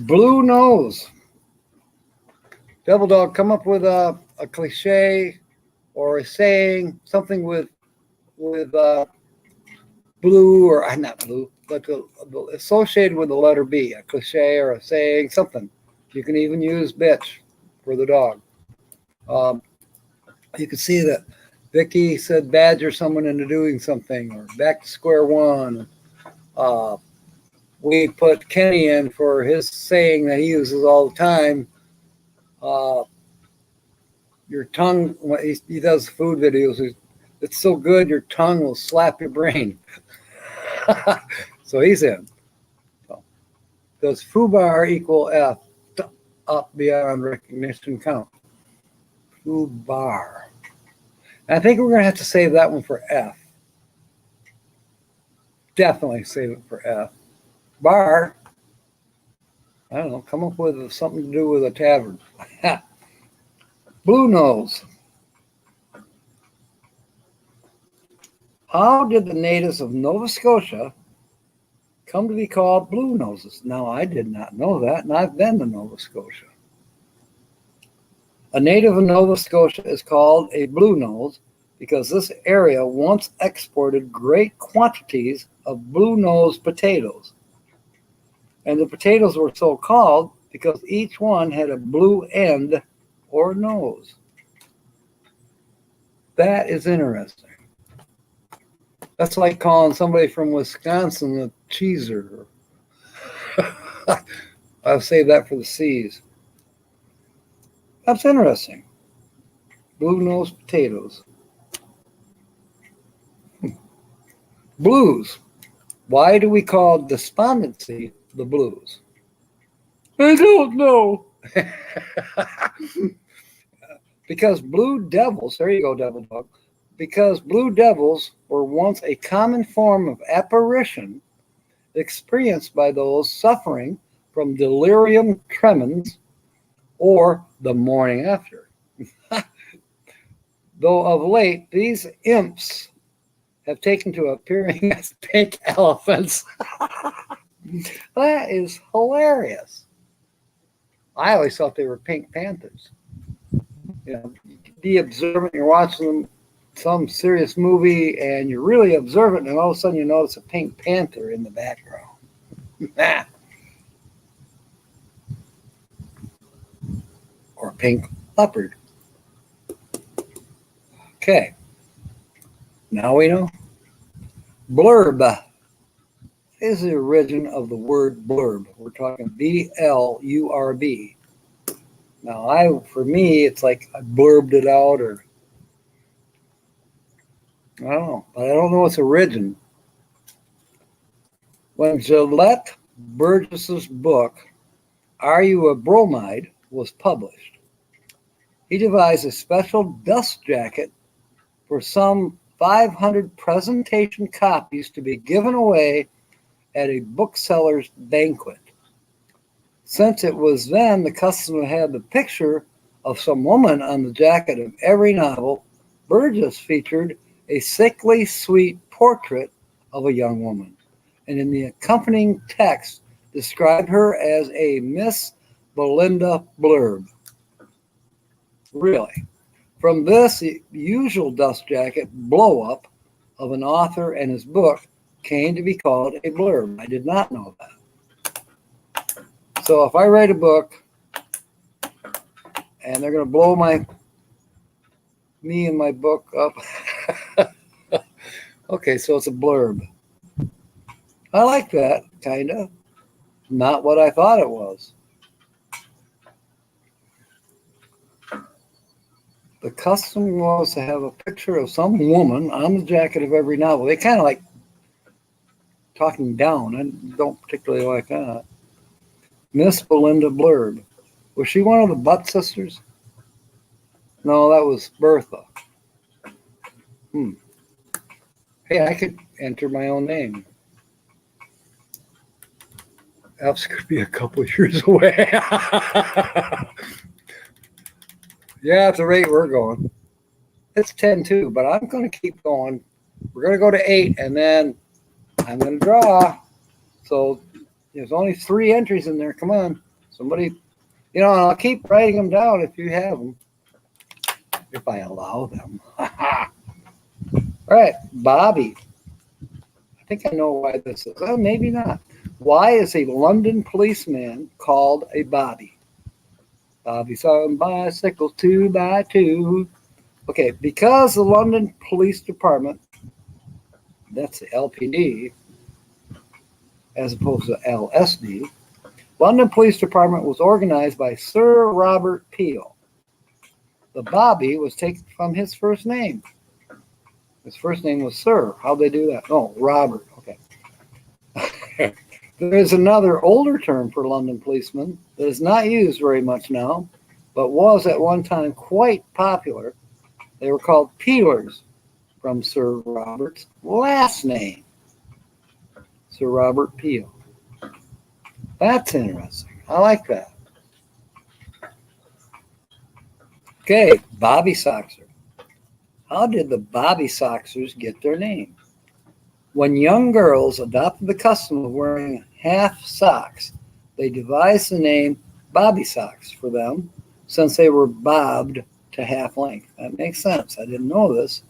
Blue nose. Devil Dog, come up with a cliche or a saying, something with blue or not blue, but associated with the letter B, a cliche or a saying, something. You can even use bitch for the dog. You can see that Vicky said badger someone into doing something or back to square one. We put Kenny in for his saying that he uses all the time. Your tongue, he does food videos. It's so good, your tongue will slap your brain. So he's in. So, does foobar equal F? Up beyond recognition count. Foobar. I think we're going to have to save that one for F. Definitely save it for F. Bar. I don't know. Come up with something to do with a tavern. Blue nose. How did the natives of Nova Scotia come to be called blue noses? Now, I did not know that, and I've been to Nova Scotia. A native of Nova Scotia is called a blue nose because this area once exported great quantities of blue nose potatoes. And the potatoes were so called because each one had a blue end or nose. That is interesting. That's like calling somebody from Wisconsin a cheeser. I'll save that for the C's. That's interesting. Blue nose potatoes. Blues. Why do we call despondency the blues? I don't know. Because blue devils, there you go, devil dog. Because blue devils were once a common form of apparition experienced by those suffering from delirium tremens or the morning after. Though of late, these imps have taken to appearing as pink elephants. That is hilarious. I always thought they were pink panthers. You know, be observant, you're watching some serious movie and you're really observant, and all of a sudden you notice a pink panther in the background. Or a pink leopard. Okay. Now we know. Blurb is the origin of the word blurb. We're talking B-L-U-R-B. Now, for me, it's like I blurbed it out, or I don't know, but I don't know its origin. When Gillette Burgess's book, Are You a Bromide, was published, he devised a special dust jacket for some 500 presentation copies to be given away at a bookseller's banquet. Since it was then the custom to have the picture of some woman on the jacket of every novel, Burgess featured a sickly sweet portrait of a young woman, and in the accompanying text described her as a Miss Belinda Blurb. Really? From this, the usual dust jacket blow-up of an author and his book came to be called a blurb. I did not know that. So if I write a book and they're going to blow me and my book up, okay, so it's a blurb. I like that, kind of. Not what I thought it was. The custom was to have a picture of some woman on the jacket of every novel. They kind of like talking down. I don't particularly like that. Miss Belinda Blurb. Was she one of the Butt sisters? No, that was Bertha. Hey, I could enter my own name. F's could be a couple of years away. Yeah, at the rate we're going. It's 10-2, but I'm going to keep going. We're going to go to 8, and then I'm going to draw. So there's only 3 entries in there. Come on. Somebody, and I'll keep writing them down if you have them. If I allow them. All right, Bobby. I think I know why this is. Well, maybe not. Why is a London policeman called a Bobby? Bobby's on bicycle 2x2. Okay, because the London Police Department, that's the LPD, as opposed to LSD, London Police Department was organized by Sir Robert Peel. The Bobby was taken from his first name. His first name was Sir. How'd they do that? Oh, Robert. Okay. There is another older term for London policemen that is not used very much now, but was at one time quite popular. They were called peelers, from Sir Robert's last name, Sir Robert Peel. That's interesting. I like that. Okay, Bobby Soxer. How did the Bobby Soxers get their name? When young girls adopted the custom of wearing half socks, they devised the name Bobby Socks for them since they were bobbed to half length. That makes sense. I didn't know this.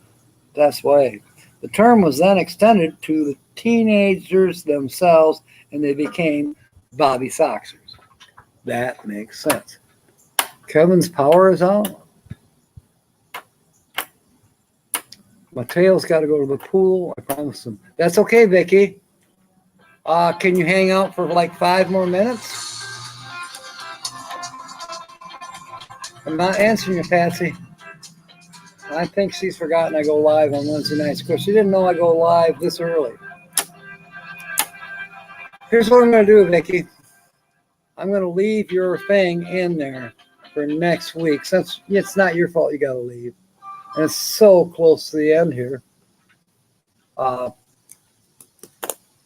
That's why. The term was then extended to the teenagers themselves, and they became Bobby Soxers. That makes sense. Kevin's power is out. Mateo's got to go to the pool. I promised him. That's okay, Vicky. Can you hang out for like 5 more minutes? I'm not answering you, Patsy. I think she's forgotten I go live on Wednesday nights. Of course, she didn't know I go live this early. Here's what I'm going to do, Vicky. I'm going to leave your thing in there for next week. Since it's not your fault, you got to leave. And it's so close to the end here.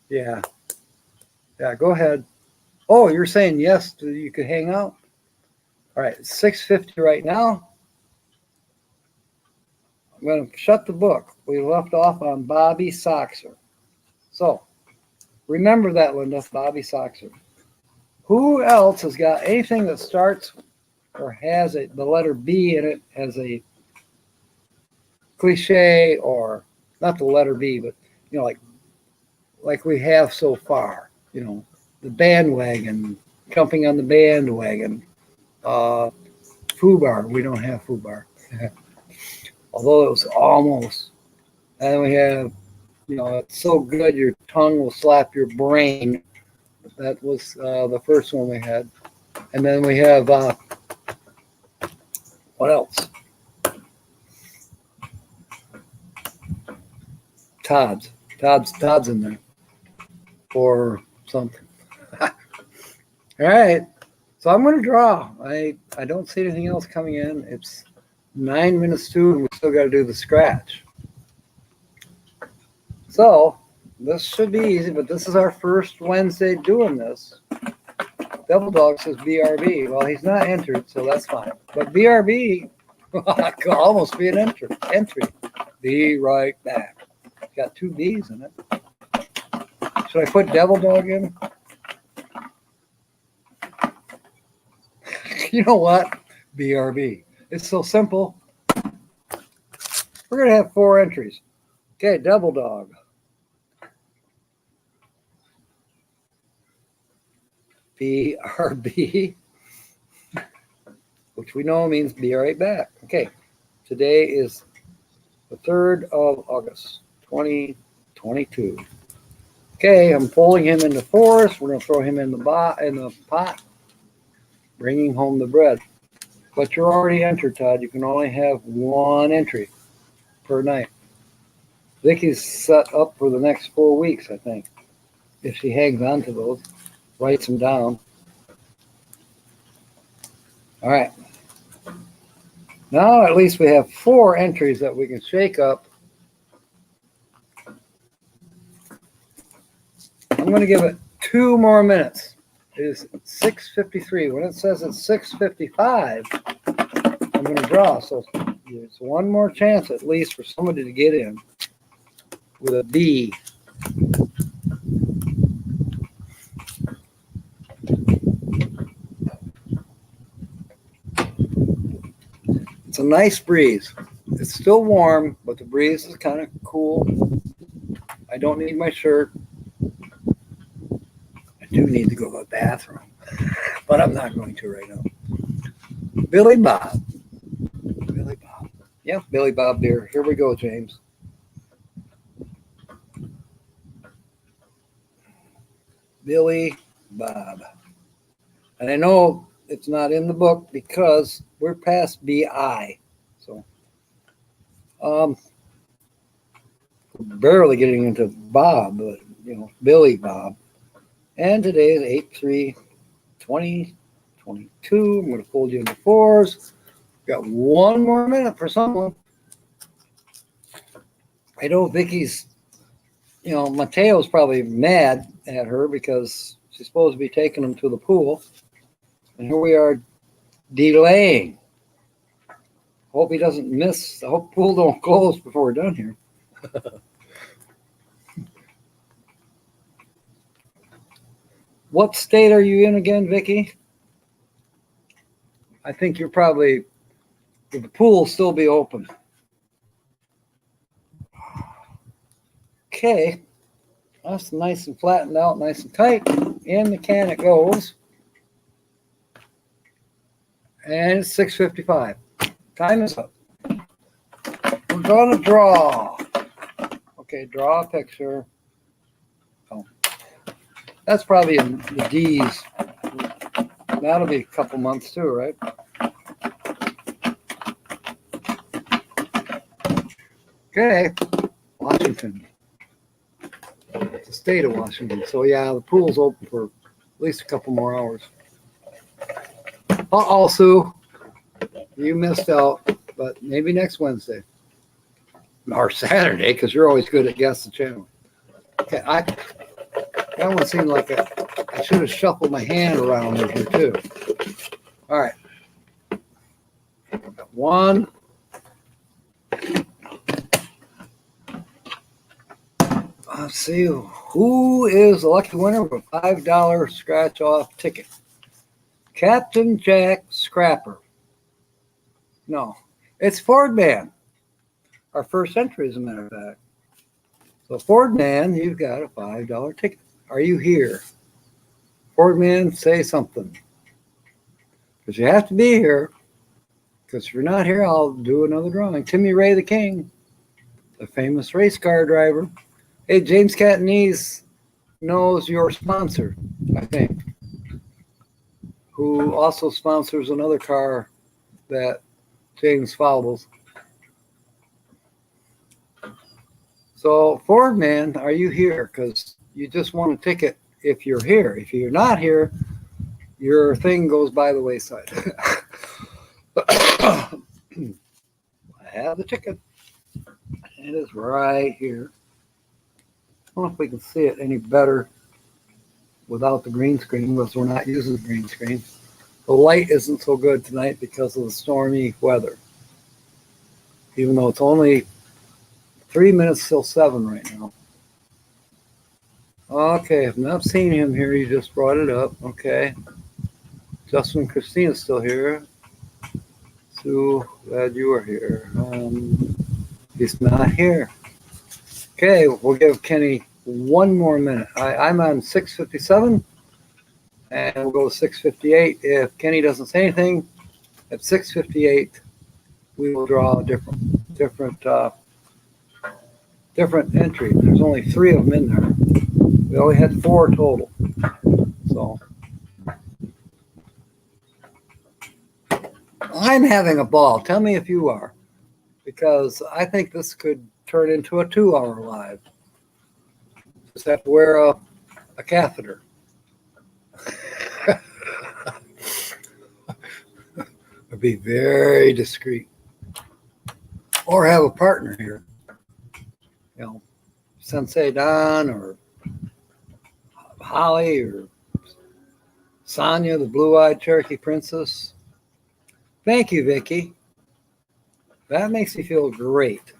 Yeah. Yeah, go ahead. Oh, you're saying yes, you could hang out? All right, it's 6:50 right now. I'm going to shut the book. We left off on Bobby Soxer. So, remember that, Linda, Bobby Soxer. Who else has got anything that starts or has the letter B in it as a cliche, or not the letter B, but, you know, like we have so far, you know, the bandwagon, jumping on the bandwagon. FUBAR, we don't have FUBAR. Although it was almost. And then we have, you know, it's so good your tongue will slap your brain. That was the first one we had. And then we have, what else? Todd's in there. Or something. All right. So I'm going to draw. I don't see anything else coming in. It's 9 minutes to, and we still got to do the scratch. So this should be easy, but this is our first Wednesday doing this. Devil Dog says BRB. Well, he's not entered, so that's fine. But BRB could almost be an entry. Be right back. It's got 2 B's in it. Should I put Devil Dog in? You know what? BRB. It's so simple. We're going to have 4 entries. Okay, Devil Dog. BRB, which we know means be right back. Okay, today is the 3rd of August, 2022. Okay, I'm folding him into 4s. We're going to throw him in the pot, bringing home the bread. But you're already entered, Todd. You can only have 1 entry per night. Vicky's set up for the next 4 weeks, I think, if she hangs on to those, writes them down. All right. Now at least we have 4 entries that we can shake up. I'm going to give it 2 more minutes. It is 6:53. When it says it's 6:55, I'm going to draw. So there's 1 more chance at least for somebody to get in with a B. It's a nice breeze. It's still warm, but the breeze is kind of cool. I don't need my shirt. I do need to go to the bathroom, but I'm not going to right now. Billy Bob. Billy Bob. Yeah, Billy Bob beer. Here we go, James. Billy Bob. And I know it's not in the book because we're past BI. So, barely getting into Bob, but, you know, Billy Bob. And today is 8/3/2022. I'm going to fold you into 4s. Got 1 more minute for someone. I know Vicky's, you know, Mateo's probably mad at her because she's supposed to be taking him to the pool. And here we are delaying. Hope he doesn't miss. I hope pool don't close before we're done here. What state are you in again, Vicky? I think you're probably, the pool will still be open. Okay. That's nice and flattened out, nice and tight. In the can it goes. And it's 6:55. Time is up. We're going to draw. Okay, draw a picture. Oh, that's probably in the D's. That'll be a couple months too, right? Okay, Washington. It's the state of Washington. So yeah, the pool's open for at least a couple more hours. Uh-oh, Sue. You missed out, but maybe next Wednesday. Or Saturday, because you're always good at guess the channel. Okay, that one seemed like I should have shuffled my hand around over here too. All right. Got one. Let's see, who is the lucky winner of a $5 scratch-off ticket? Captain Jack Scrapper. No, it's Ford Man. Our first entry, as a matter of fact. So, Ford Man, you've got a $5 ticket. Are you here? Ford Man, say something. Because you have to be here. Because if you're not here, I'll do another drawing. Timmy Ray the King, the famous race car driver. Hey, James Catanese knows your sponsor, I think, who also sponsors another car that James follows. So, Ford Man, are you here? Because you just won a ticket if you're here. If you're not here, your thing goes by the wayside. I have the ticket. It is right here. I don't know if we can see it any better without the green screen, because we're not using the green screen. The light isn't so good tonight because of the stormy weather. Even though it's only 3 minutes till 7 right now. Okay, I've not seen him here. You just brought it up. Okay. Justin and Christina's still here. Sue, glad you are here. He's not here. Okay, we'll give Kenny one more minute. I'm on 6:57, and we'll go to 6:58. If Kenny doesn't say anything, at 6:58, we will draw a different entry. There's only 3 of them in there. We only had 4 total. So I'm having a ball. Tell me if you are, because I think this could turn into a 2-hour live. Just have to wear a catheter. Be very discreet. Or have a partner here. You know, Sensei Don or Holly or Sonia, the blue-eyed Cherokee Princess. Thank you, Vicki. That makes me feel great.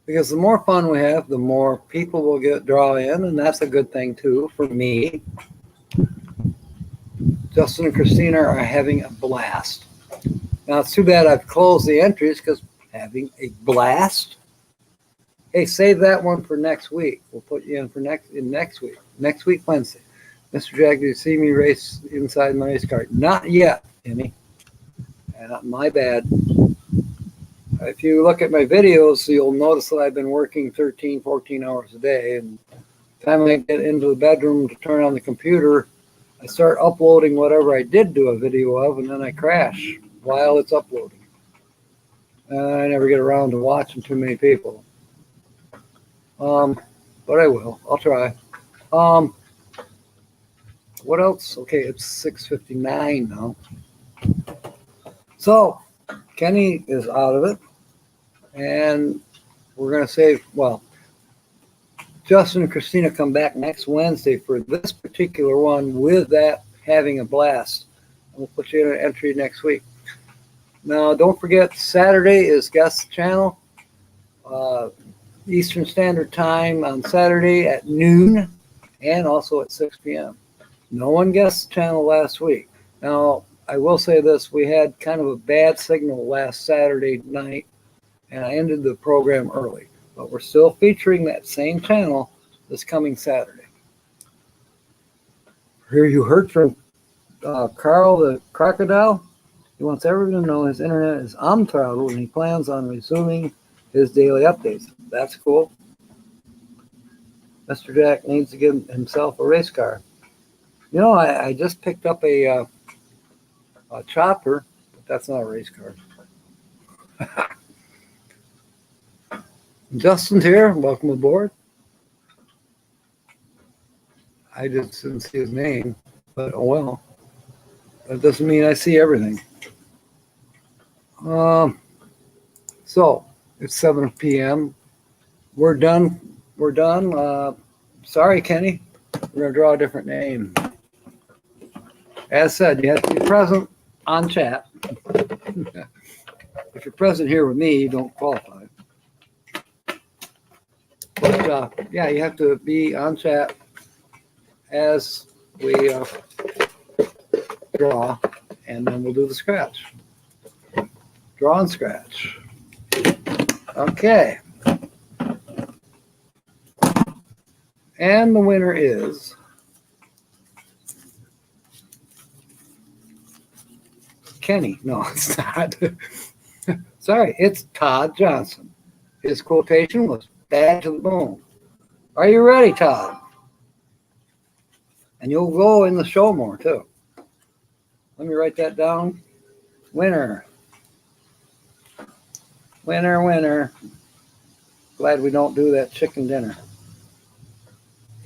Because the more fun we have, the more people will draw in, and that's a good thing too for me. Justin and Christina are having a blast. Now it's too bad I've closed the entries because having a blast. Hey, save that one for next week. We'll put you in for next week. Next week, Wednesday. Mr. Jack, do you see me race inside my race car? Not yet, Timmy. My bad. If you look at my videos, you'll notice that I've been working 13, 14 hours a day. And the time I get into the bedroom to turn on the computer, I start uploading whatever I did do a video of, and then I crash while it's uploading. And I never get around to watching too many people. But I will. I'll try. What else? Okay, it's 6:59 now. So, Kenny is out of it. And we're going to save, well, Justin and Christina come back next Wednesday for this particular one with that having a blast. We'll put you in an entry next week. Now, don't forget, Saturday is Guess the Channel. Eastern Standard Time on Saturday at noon and also at 6 p.m. No one guessed the channel last week. Now, I will say this. We had kind of a bad signal last Saturday night, and I ended the program early. But we're still featuring that same channel this coming Saturday. Here you heard from Carl the Crocodile. He wants everyone to know his internet is unthrottled and he plans on resuming his daily updates. That's cool. Mr. Jack needs to give himself a race car. You know, I just picked up a chopper, but that's not a race car. Justin's here. Welcome aboard. I just didn't see his name, but oh well. That doesn't mean I see everything. So it's 7 p.m. We're done. We're done. Sorry, Kenny. We're going to draw a different name. As said, you have to be present on chat. If you're present here with me, you don't qualify. But yeah, you have to be on chat as we draw, and then we'll do the scratch. Draw and scratch. Okay. And the winner is Kenny. No, it's not. Sorry, it's Todd Johnson. His quotation was bad to the bone. Are you ready, Todd? And you'll go in the show more, too. Let me write that down. Winner. Winner, winner. Glad we don't do that chicken dinner.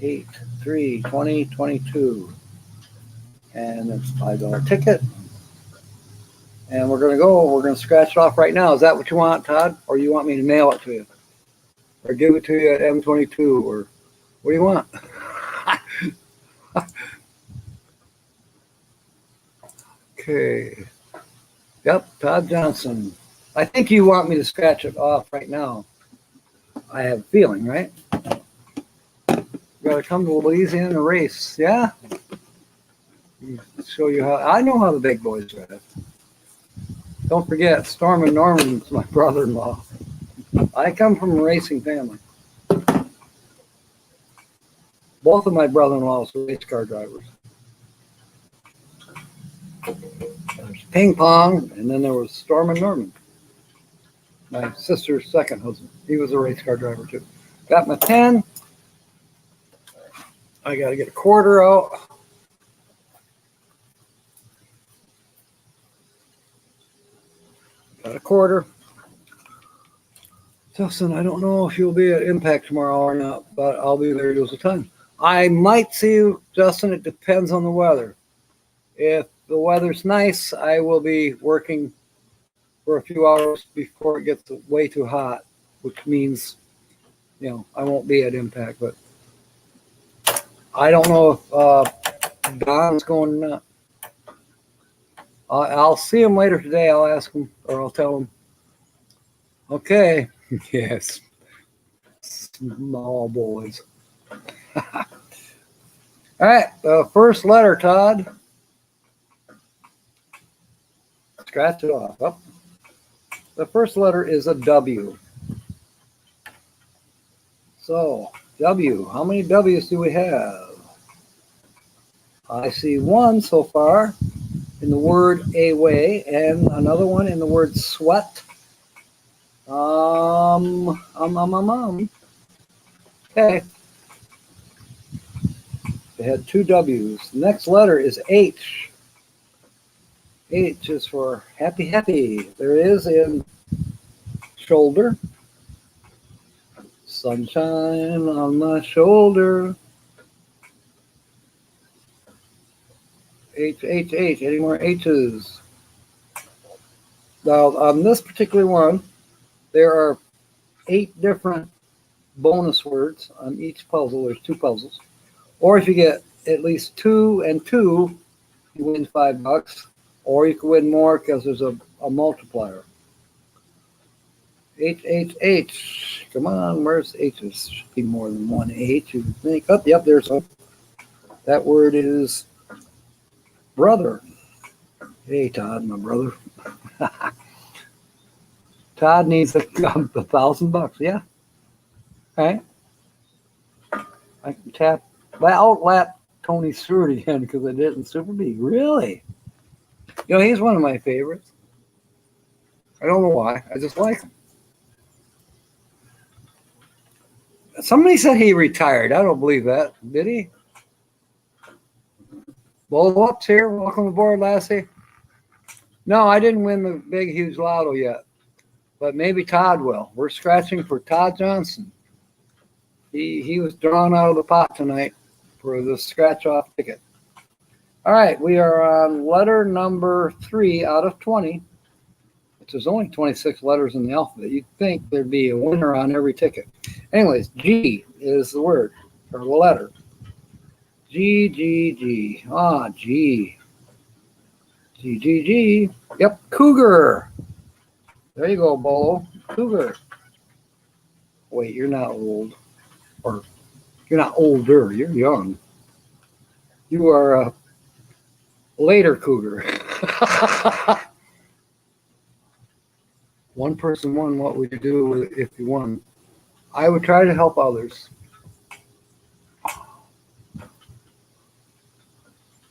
8/3/2022. And it's a $5 ticket. And we're going to scratch it off right now. Is that what you want, Todd? Or you want me to mail it to you? Or give it to you at M22? Or what do you want? Okay. Yep, Todd Johnson. I think you want me to scratch it off right now. I have a feeling, right? You got to come to Louisiana race, yeah? Show you how. I know how the big boys drive. Don't forget, Storm and Norman's my brother-in-law. I come from a racing family. Both of my brother-in-laws were race car drivers. There's Ping Pong, and then there was Storm and Norman. My sister's second husband. He was a race car driver, too. Got my pen. I got to get a quarter out. Got a quarter. Justin, I don't know if you'll be at Impact tomorrow or not, but I'll be there most of the time. I might see you, Justin. It depends on the weather. If the weather's nice, I will be working for a few hours before it gets way too hot, which means, you know, I won't be at Impact. But I don't know if Don's going or not. I'll see him later today. I'll ask him, or I'll tell him. Okay. Yes. Small boys. All right. First letter, Todd. Scratch it off. Oh. The first letter is a W. So, W. How many W's do we have? I see one so far in the word away and another one in the word sweat. Okay. They had two W's. The next letter is H. H is for happy, happy. There is in shoulder. Sunshine on my shoulder. H, H, H. Any more H's? Now, on this particular one, there are 8 different bonus words on each puzzle. There's 2 puzzles. Or if you get at least 2 and 2, you win $5. Or you can win more because there's a multiplier. H, H, H. Come on, where's H's? Should be more than one H, you think. Oh, yep, there's one. That word is brother. Hey, Todd, my brother. Todd needs $1,000. Yeah. All right. I can outlap Tony Stewart again because I did in Super B. Really? You know, he's one of my favorites. I don't know why. I just like him. Somebody said he retired. I don't believe that. Did he? Bolo Up's here. Welcome aboard, Lassie. No, I didn't win the big, huge lotto yet. But maybe Todd will. We're scratching for Todd Johnson. He was drawn out of the pot tonight for the scratch-off ticket. All right, we are on letter number 3 out of 20. There's only 26 letters in the alphabet. You'd think there'd be a winner on every ticket. Anyways, G is the word, or the letter. G, G, G. Ah, G. G, G, G. Yep, cougar. There you go, Bolo. Cougar. Wait, you're not old. Or you're not older. You're young. You are a later cougar. One person won. What would you do if you won? I would try to help others.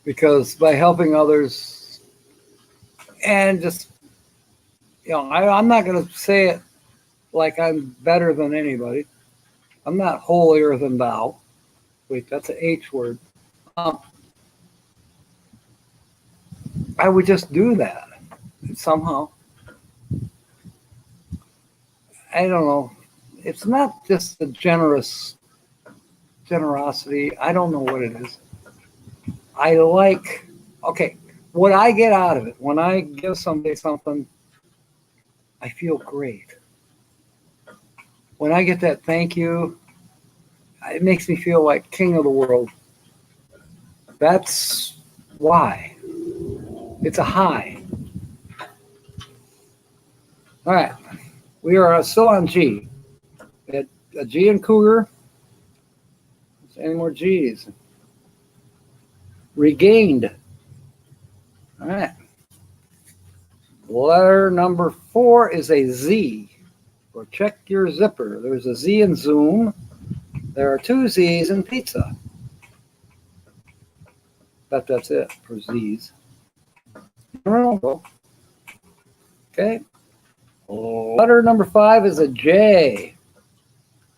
Because by helping others and just, I'm not going to say it like I'm better than anybody. I'm not holier than thou. Wait, that's an H word. I would just do that somehow. I don't know. It's not just the generosity. I don't know what it is. I like, what I get out of it, when I give somebody something, I feel great. When I get that thank you, it makes me feel like king of the world. That's why. It's a high. All right. We are still on G. A G in cougar. Any more G's? Regained. All right. Letter number 4 is a Z. Or check your zipper. There's a Z in Zoom. There are 2 Z's in pizza. But that's it for Z's. Okay. Letter number 5 is a J.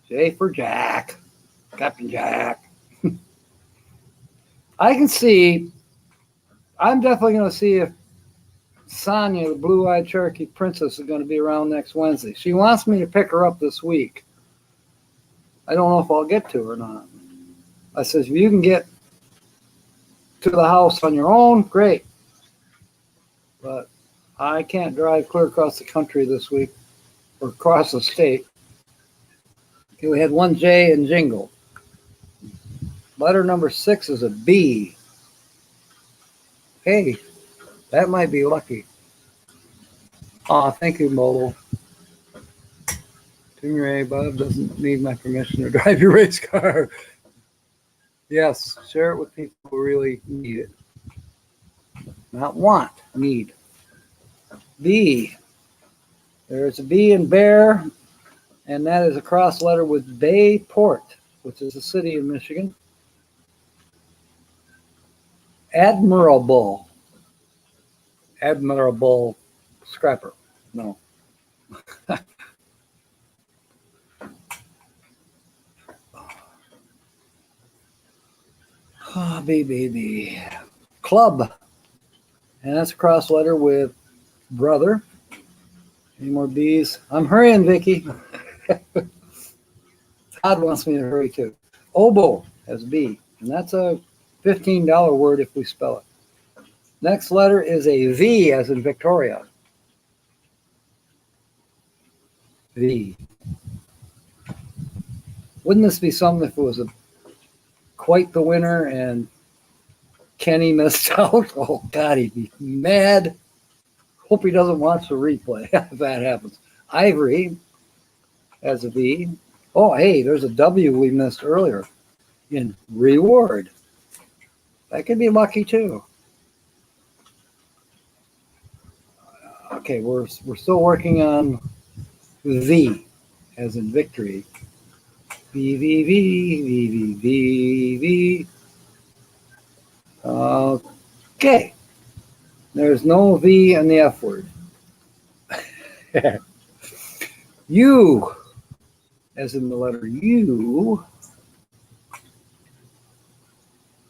J for Jack. Captain Jack. I'm definitely going to see if Sonia, the blue-eyed Cherokee princess, is going to be around next Wednesday. She wants me to pick her up this week. I don't know if I'll get to her or not. I says, if you can get to the house on your own, great. But I can't drive clear across the country this week or across the state. Okay, we had 1 J in Jingle. Letter number 6 is a B. Hey, that might be lucky. Aw, thank you, Molo. Stingray Bob doesn't need my permission to drive your race car. Yes, share it with people who really need it. Not want, need. B. There's a B in Bear, and that is a cross letter with Bayport, which is a city in Michigan. Admirable. Admirable scrapper. No. B. Club. And that's a cross letter with brother. Any more B's? I'm hurrying, Vicky. Todd wants me to hurry too. Oboe has B. And that's a $15 word if we spell it. Next letter is a V as in Victoria. V. Wouldn't this be something if it was quite the winner and Kenny missed out? Oh, God, he'd be mad. Hope he doesn't watch the replay if that happens. Ivory has a V. Oh, hey, there's a W we missed earlier in reward. That could be lucky, too. Okay, we're still working on V as in victory. V. Okay. There's no V in the F word. U, as in the letter U.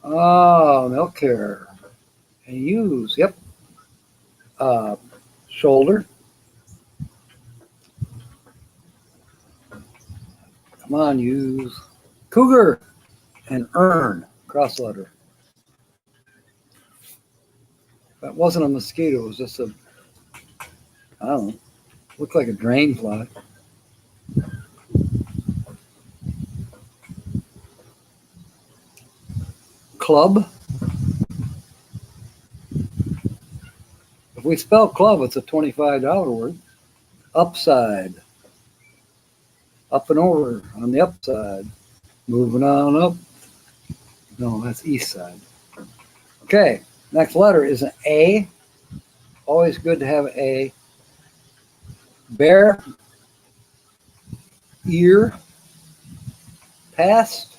Oh, milk care. And use, yep. Shoulder. Come on, use. Cougar and earn, cross letter. That wasn't a mosquito, it was just a, I don't know, looked like a drain fly. Club. If we spell club, it's a $25 word. Upside. Up and over on the upside. Moving on up. No, that's east side. Okay, next letter is an A. Always good to have an A. Bear. Ear. Past.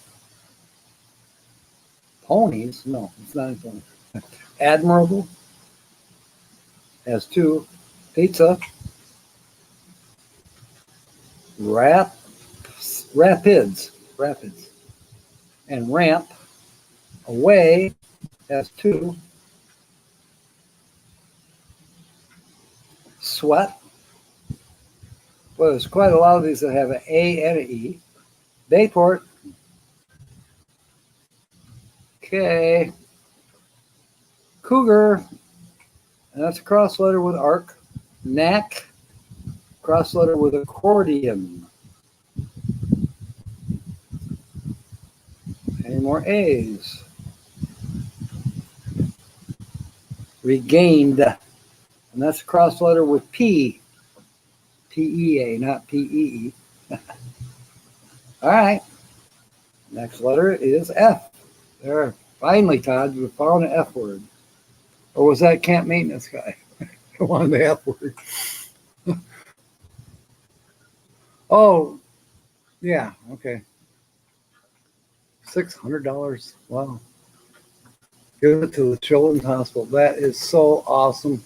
Ponies. No, it's not a pony. Admirable. Has two. Pizza. Rapids. And ramp. Away has two. Sweat. Well, there's quite a lot of these that have an A and an E. Bayport. Okay. Cougar. And that's a cross letter with arc. Knack. Cross letter with accordion. Any more A's? Regained. And that's a cross letter with P. P-E-A, not P-E-E. All right. Next letter is F. There. Finally, Todd, you found an F word. Or was that camp maintenance guy? One the F word. Oh, yeah, okay. $600. Wow. Give it to the Children's Hospital. That is so awesome.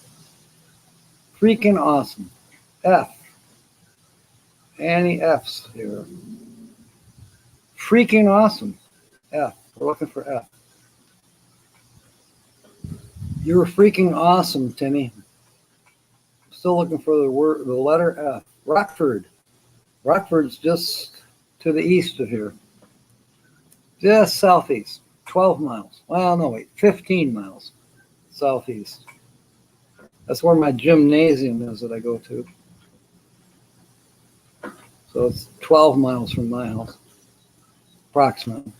Freaking awesome. F. Any F's here? Freaking awesome. F. We're looking for F. You're freaking awesome, Timmy. Still looking for the letter F. Rockford. Rockford's just to the east of here. Just southeast. 12 miles. Well, no, wait. 15 miles southeast. That's where my gymnasium is that I go to. So it's 12 miles from my house, approximately.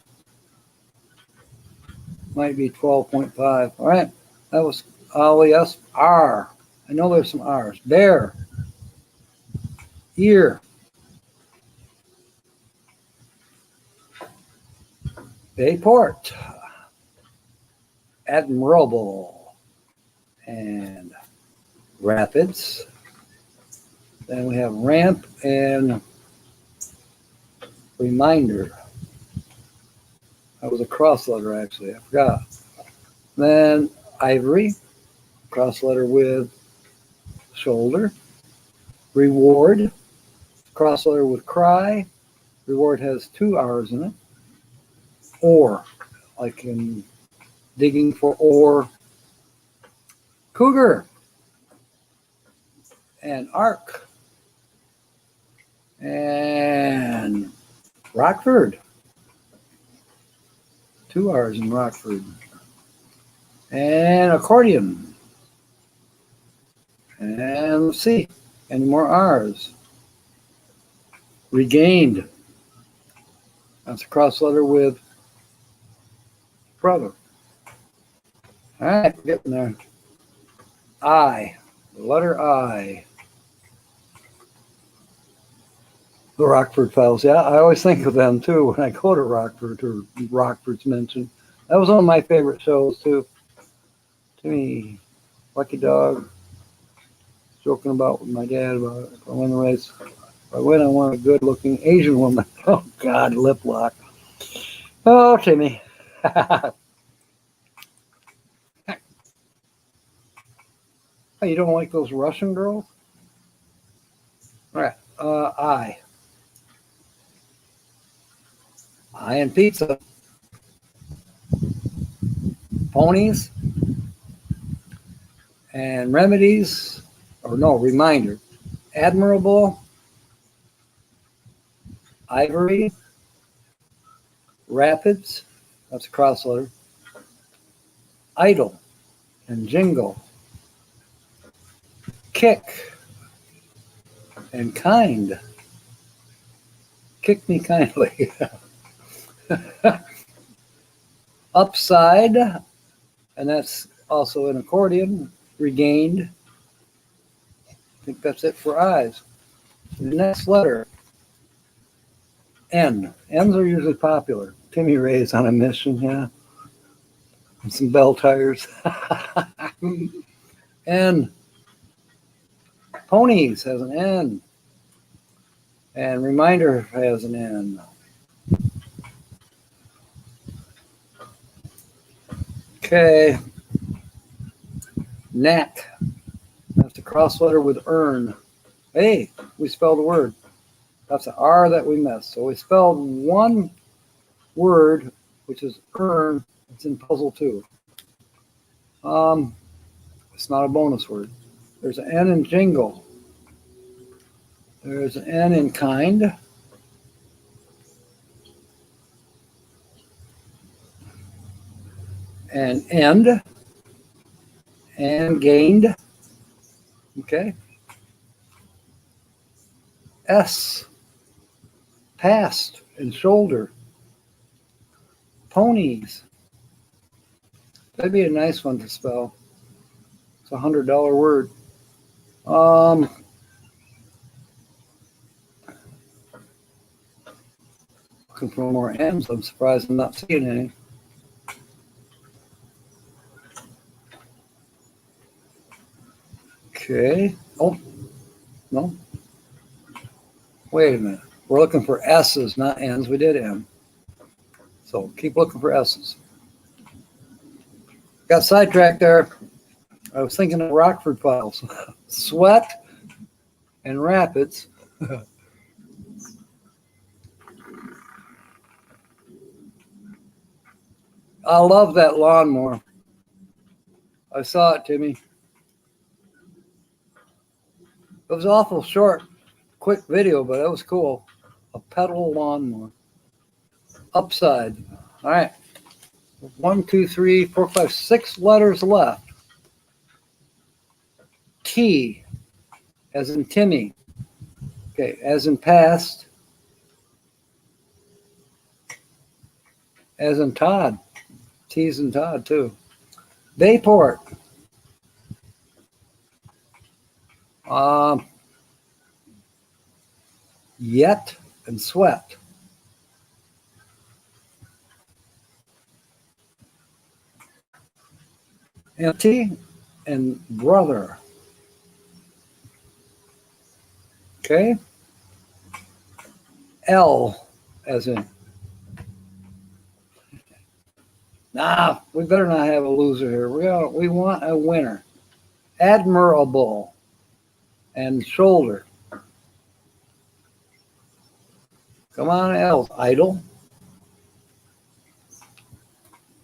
Might be 12.5. All right. That was all yes. R. I know there's some R's. Bear. Ear. Bayport. Admirable. And rapids. Then we have ramp and reminder. That was a cross letter, actually. I forgot. Then ivory, cross letter with shoulder. Reward, cross letter with cry. Reward has two R's in it. Ore, like in digging for ore. Cougar and arc. And Rockford. Two R's in Rockford. And accordion. And let's see. Any more R's? Regained. That's a cross letter with brother. All right, we're getting there. I. The letter I. The Rockford Files. Yeah, I always think of them too when I go to Rockford or Rockford's mentioned. That was one of my favorite shows too. To me, Lucky Dog. Joking about with my dad about if I win the race. If I win, I want a good looking Asian woman. Oh God, lip lock. Oh, Timmy. Oh, you don't like those Russian girls? All right. I. I and pizza. Ponies and remedies, or no, reminder. Admirable, ivory, rapids, that's a cross letter, idle and jingle, kick and kind. Kick me kindly. Upside, and that's also an accordion, regained. I think that's it for eyes. The next letter, N. N's are usually popular. Timmy Ray's on a mission, yeah. And some bell tires. N. Ponies has an N. And reminder has an N. Okay. Knack. That's the cross letter with earn. Hey, we spelled a word. That's an R that we missed. So we spelled one word, which is earn. It's in puzzle 2. It's not a bonus word. There's an N in jingle. There's an N in kind. And end. And gained. Okay. S. Past and shoulder. Ponies. That'd be a nice one to spell. It's $100 word. Looking for more M's. I'm surprised I'm not seeing any. Okay. Oh, no. Wait a minute. We're looking for S's, not N's. We did M. So keep looking for S's. Got sidetracked there. I was thinking of Rockford Files. Sweat and rapids. I love that lawnmower. I saw it, Timmy. It was awful short, quick video, but it was cool. A pedal lawnmower. Upside. All right. 1, 2, 3, 4, 5, 6 letters left. T, as in Timmy. Okay, as in past. As in Todd. T's in Todd, too. Bayport. Yet and sweat. Empty and brother. Okay. L, as in. Nah, we better not have a loser here. We want a winner. Admirable and shoulder. Come on, L. Idle.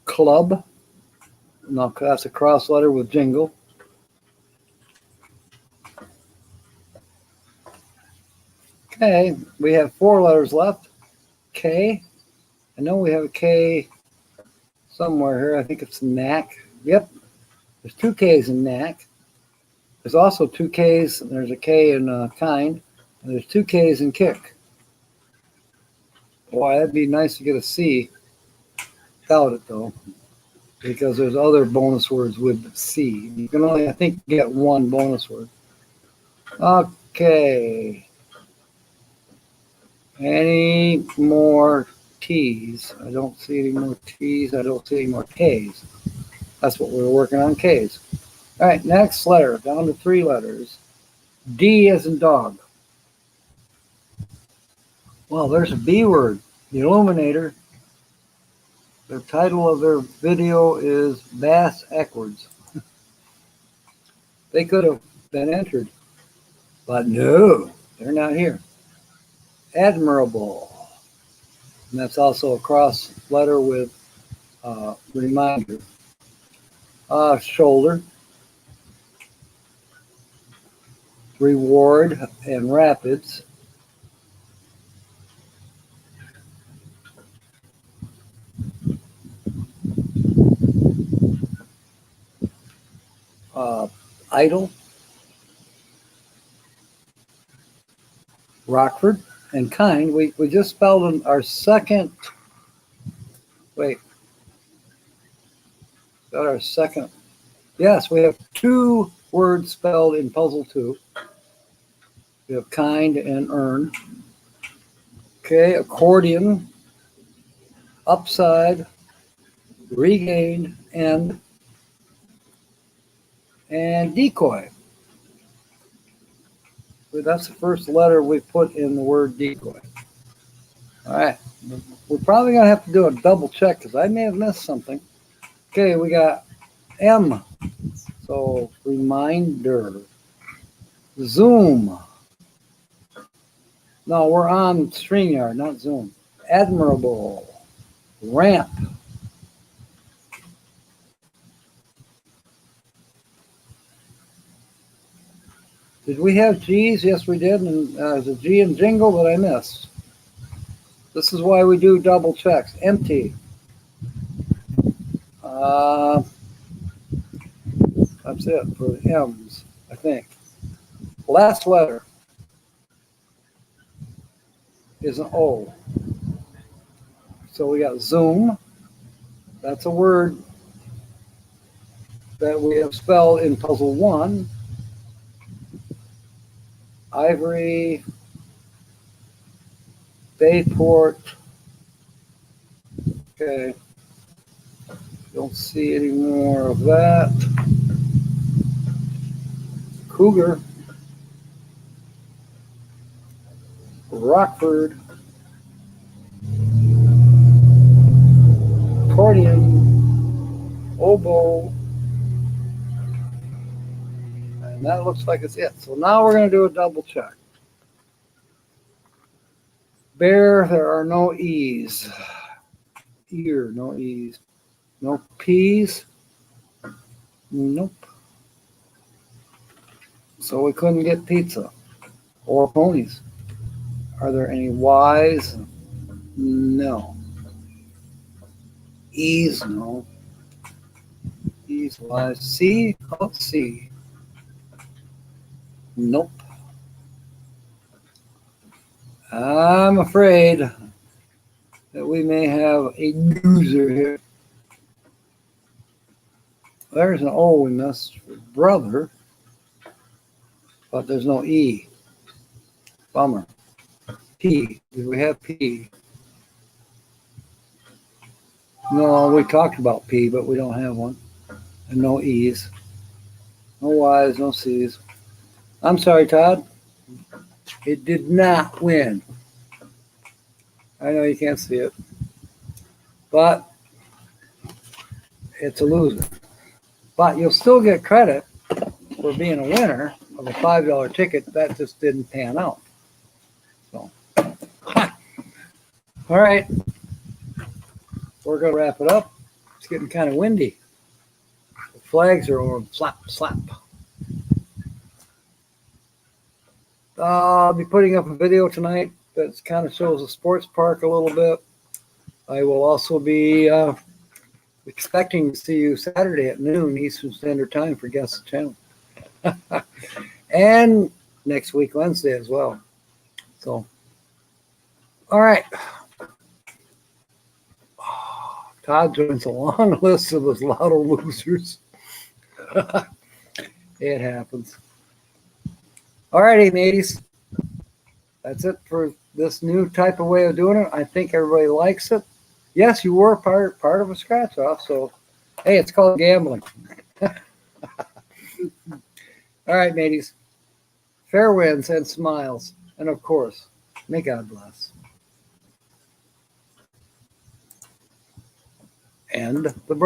Club. No, that's a cross letter with jingle. Okay, we have 4 letters left. K. I know we have a K somewhere here. I think it's knack. Yep. There's 2 Ks in knack. There's also 2 Ks. And there's a K in kind. And there's 2 Ks in kick. Boy, that'd be nice to get a C. Doubt it, though. Because there's other bonus words with C. You can only, I think, get 1 bonus word. Okay. Any more T's? I don't see any more T's. I don't see any more K's. That's what we're working on, K's. All right, next letter, down to 3 letters. D as in dog. Well, there's a B word, the Illuminator. The title of their video is Bass Eckwards. They could have been entered, but no, they're not here. Admirable. And that's also a cross letter with reminder. Shoulder. Reward and rapids. Idle. Rockford and kind. We just spelled our second. Wait. Got our second. Yes, we have 2 words spelled in puzzle 2. We have kind and earn. Okay, accordion, upside, regained, end, and decoy. That's the first letter we put in the word decoy. All right, we're probably going to have to do a double check because I may have missed something. Okay, we got M. So reminder. Zoom. No, we're on StreamYard, not Zoom. Admirable. Ramp. Did we have G's? Yes, we did. And there's a G in jingle that I missed. This is why we do double checks. Empty. That's it for the M's, I think. Last letter is an O. So we got Zoom. That's a word that we have spelled in puzzle 1. Ivory, Bayport. Okay. Don't see any more of that. Cougar. Rockford. Accordion. Oboe. And that looks like it's it. So now we're going to do a double check. Bear, there are no E's. Ear, no E's. No P's. Nope. So we couldn't get pizza or ponies. Are there any Y's? No. E's, no. E's, Y's. C? Let's see. Nope. I'm afraid that we may have a loser here. There's an O we missed for brother, but there's no E. Bummer. P. Do we have P? No, we talked about P, but we don't have one. And no E's. No Y's, no C's. I'm sorry, Todd. It did not win. I know you can't see it, but it's a loser. But you'll still get credit for being a winner of a $5 ticket. That just didn't pan out. So, all right. We're going to wrap it up. It's getting kind of windy. The flags are on flap, slap. I'll be putting up a video tonight that kind of shows the sports park a little bit. I will also be expecting to see you Saturday at noon Eastern Standard Time for Guest Channel. And next week, Wednesday as well. So, all right. Todd joins a long list of those lotto losers. It happens. All righty, mateys. That's it for this new type of way of doing it. I think everybody likes it. Yes, you were part of a scratch off, so hey, it's called gambling. All right, mateys. Fair winds and smiles. And of course, may God bless. And the brother.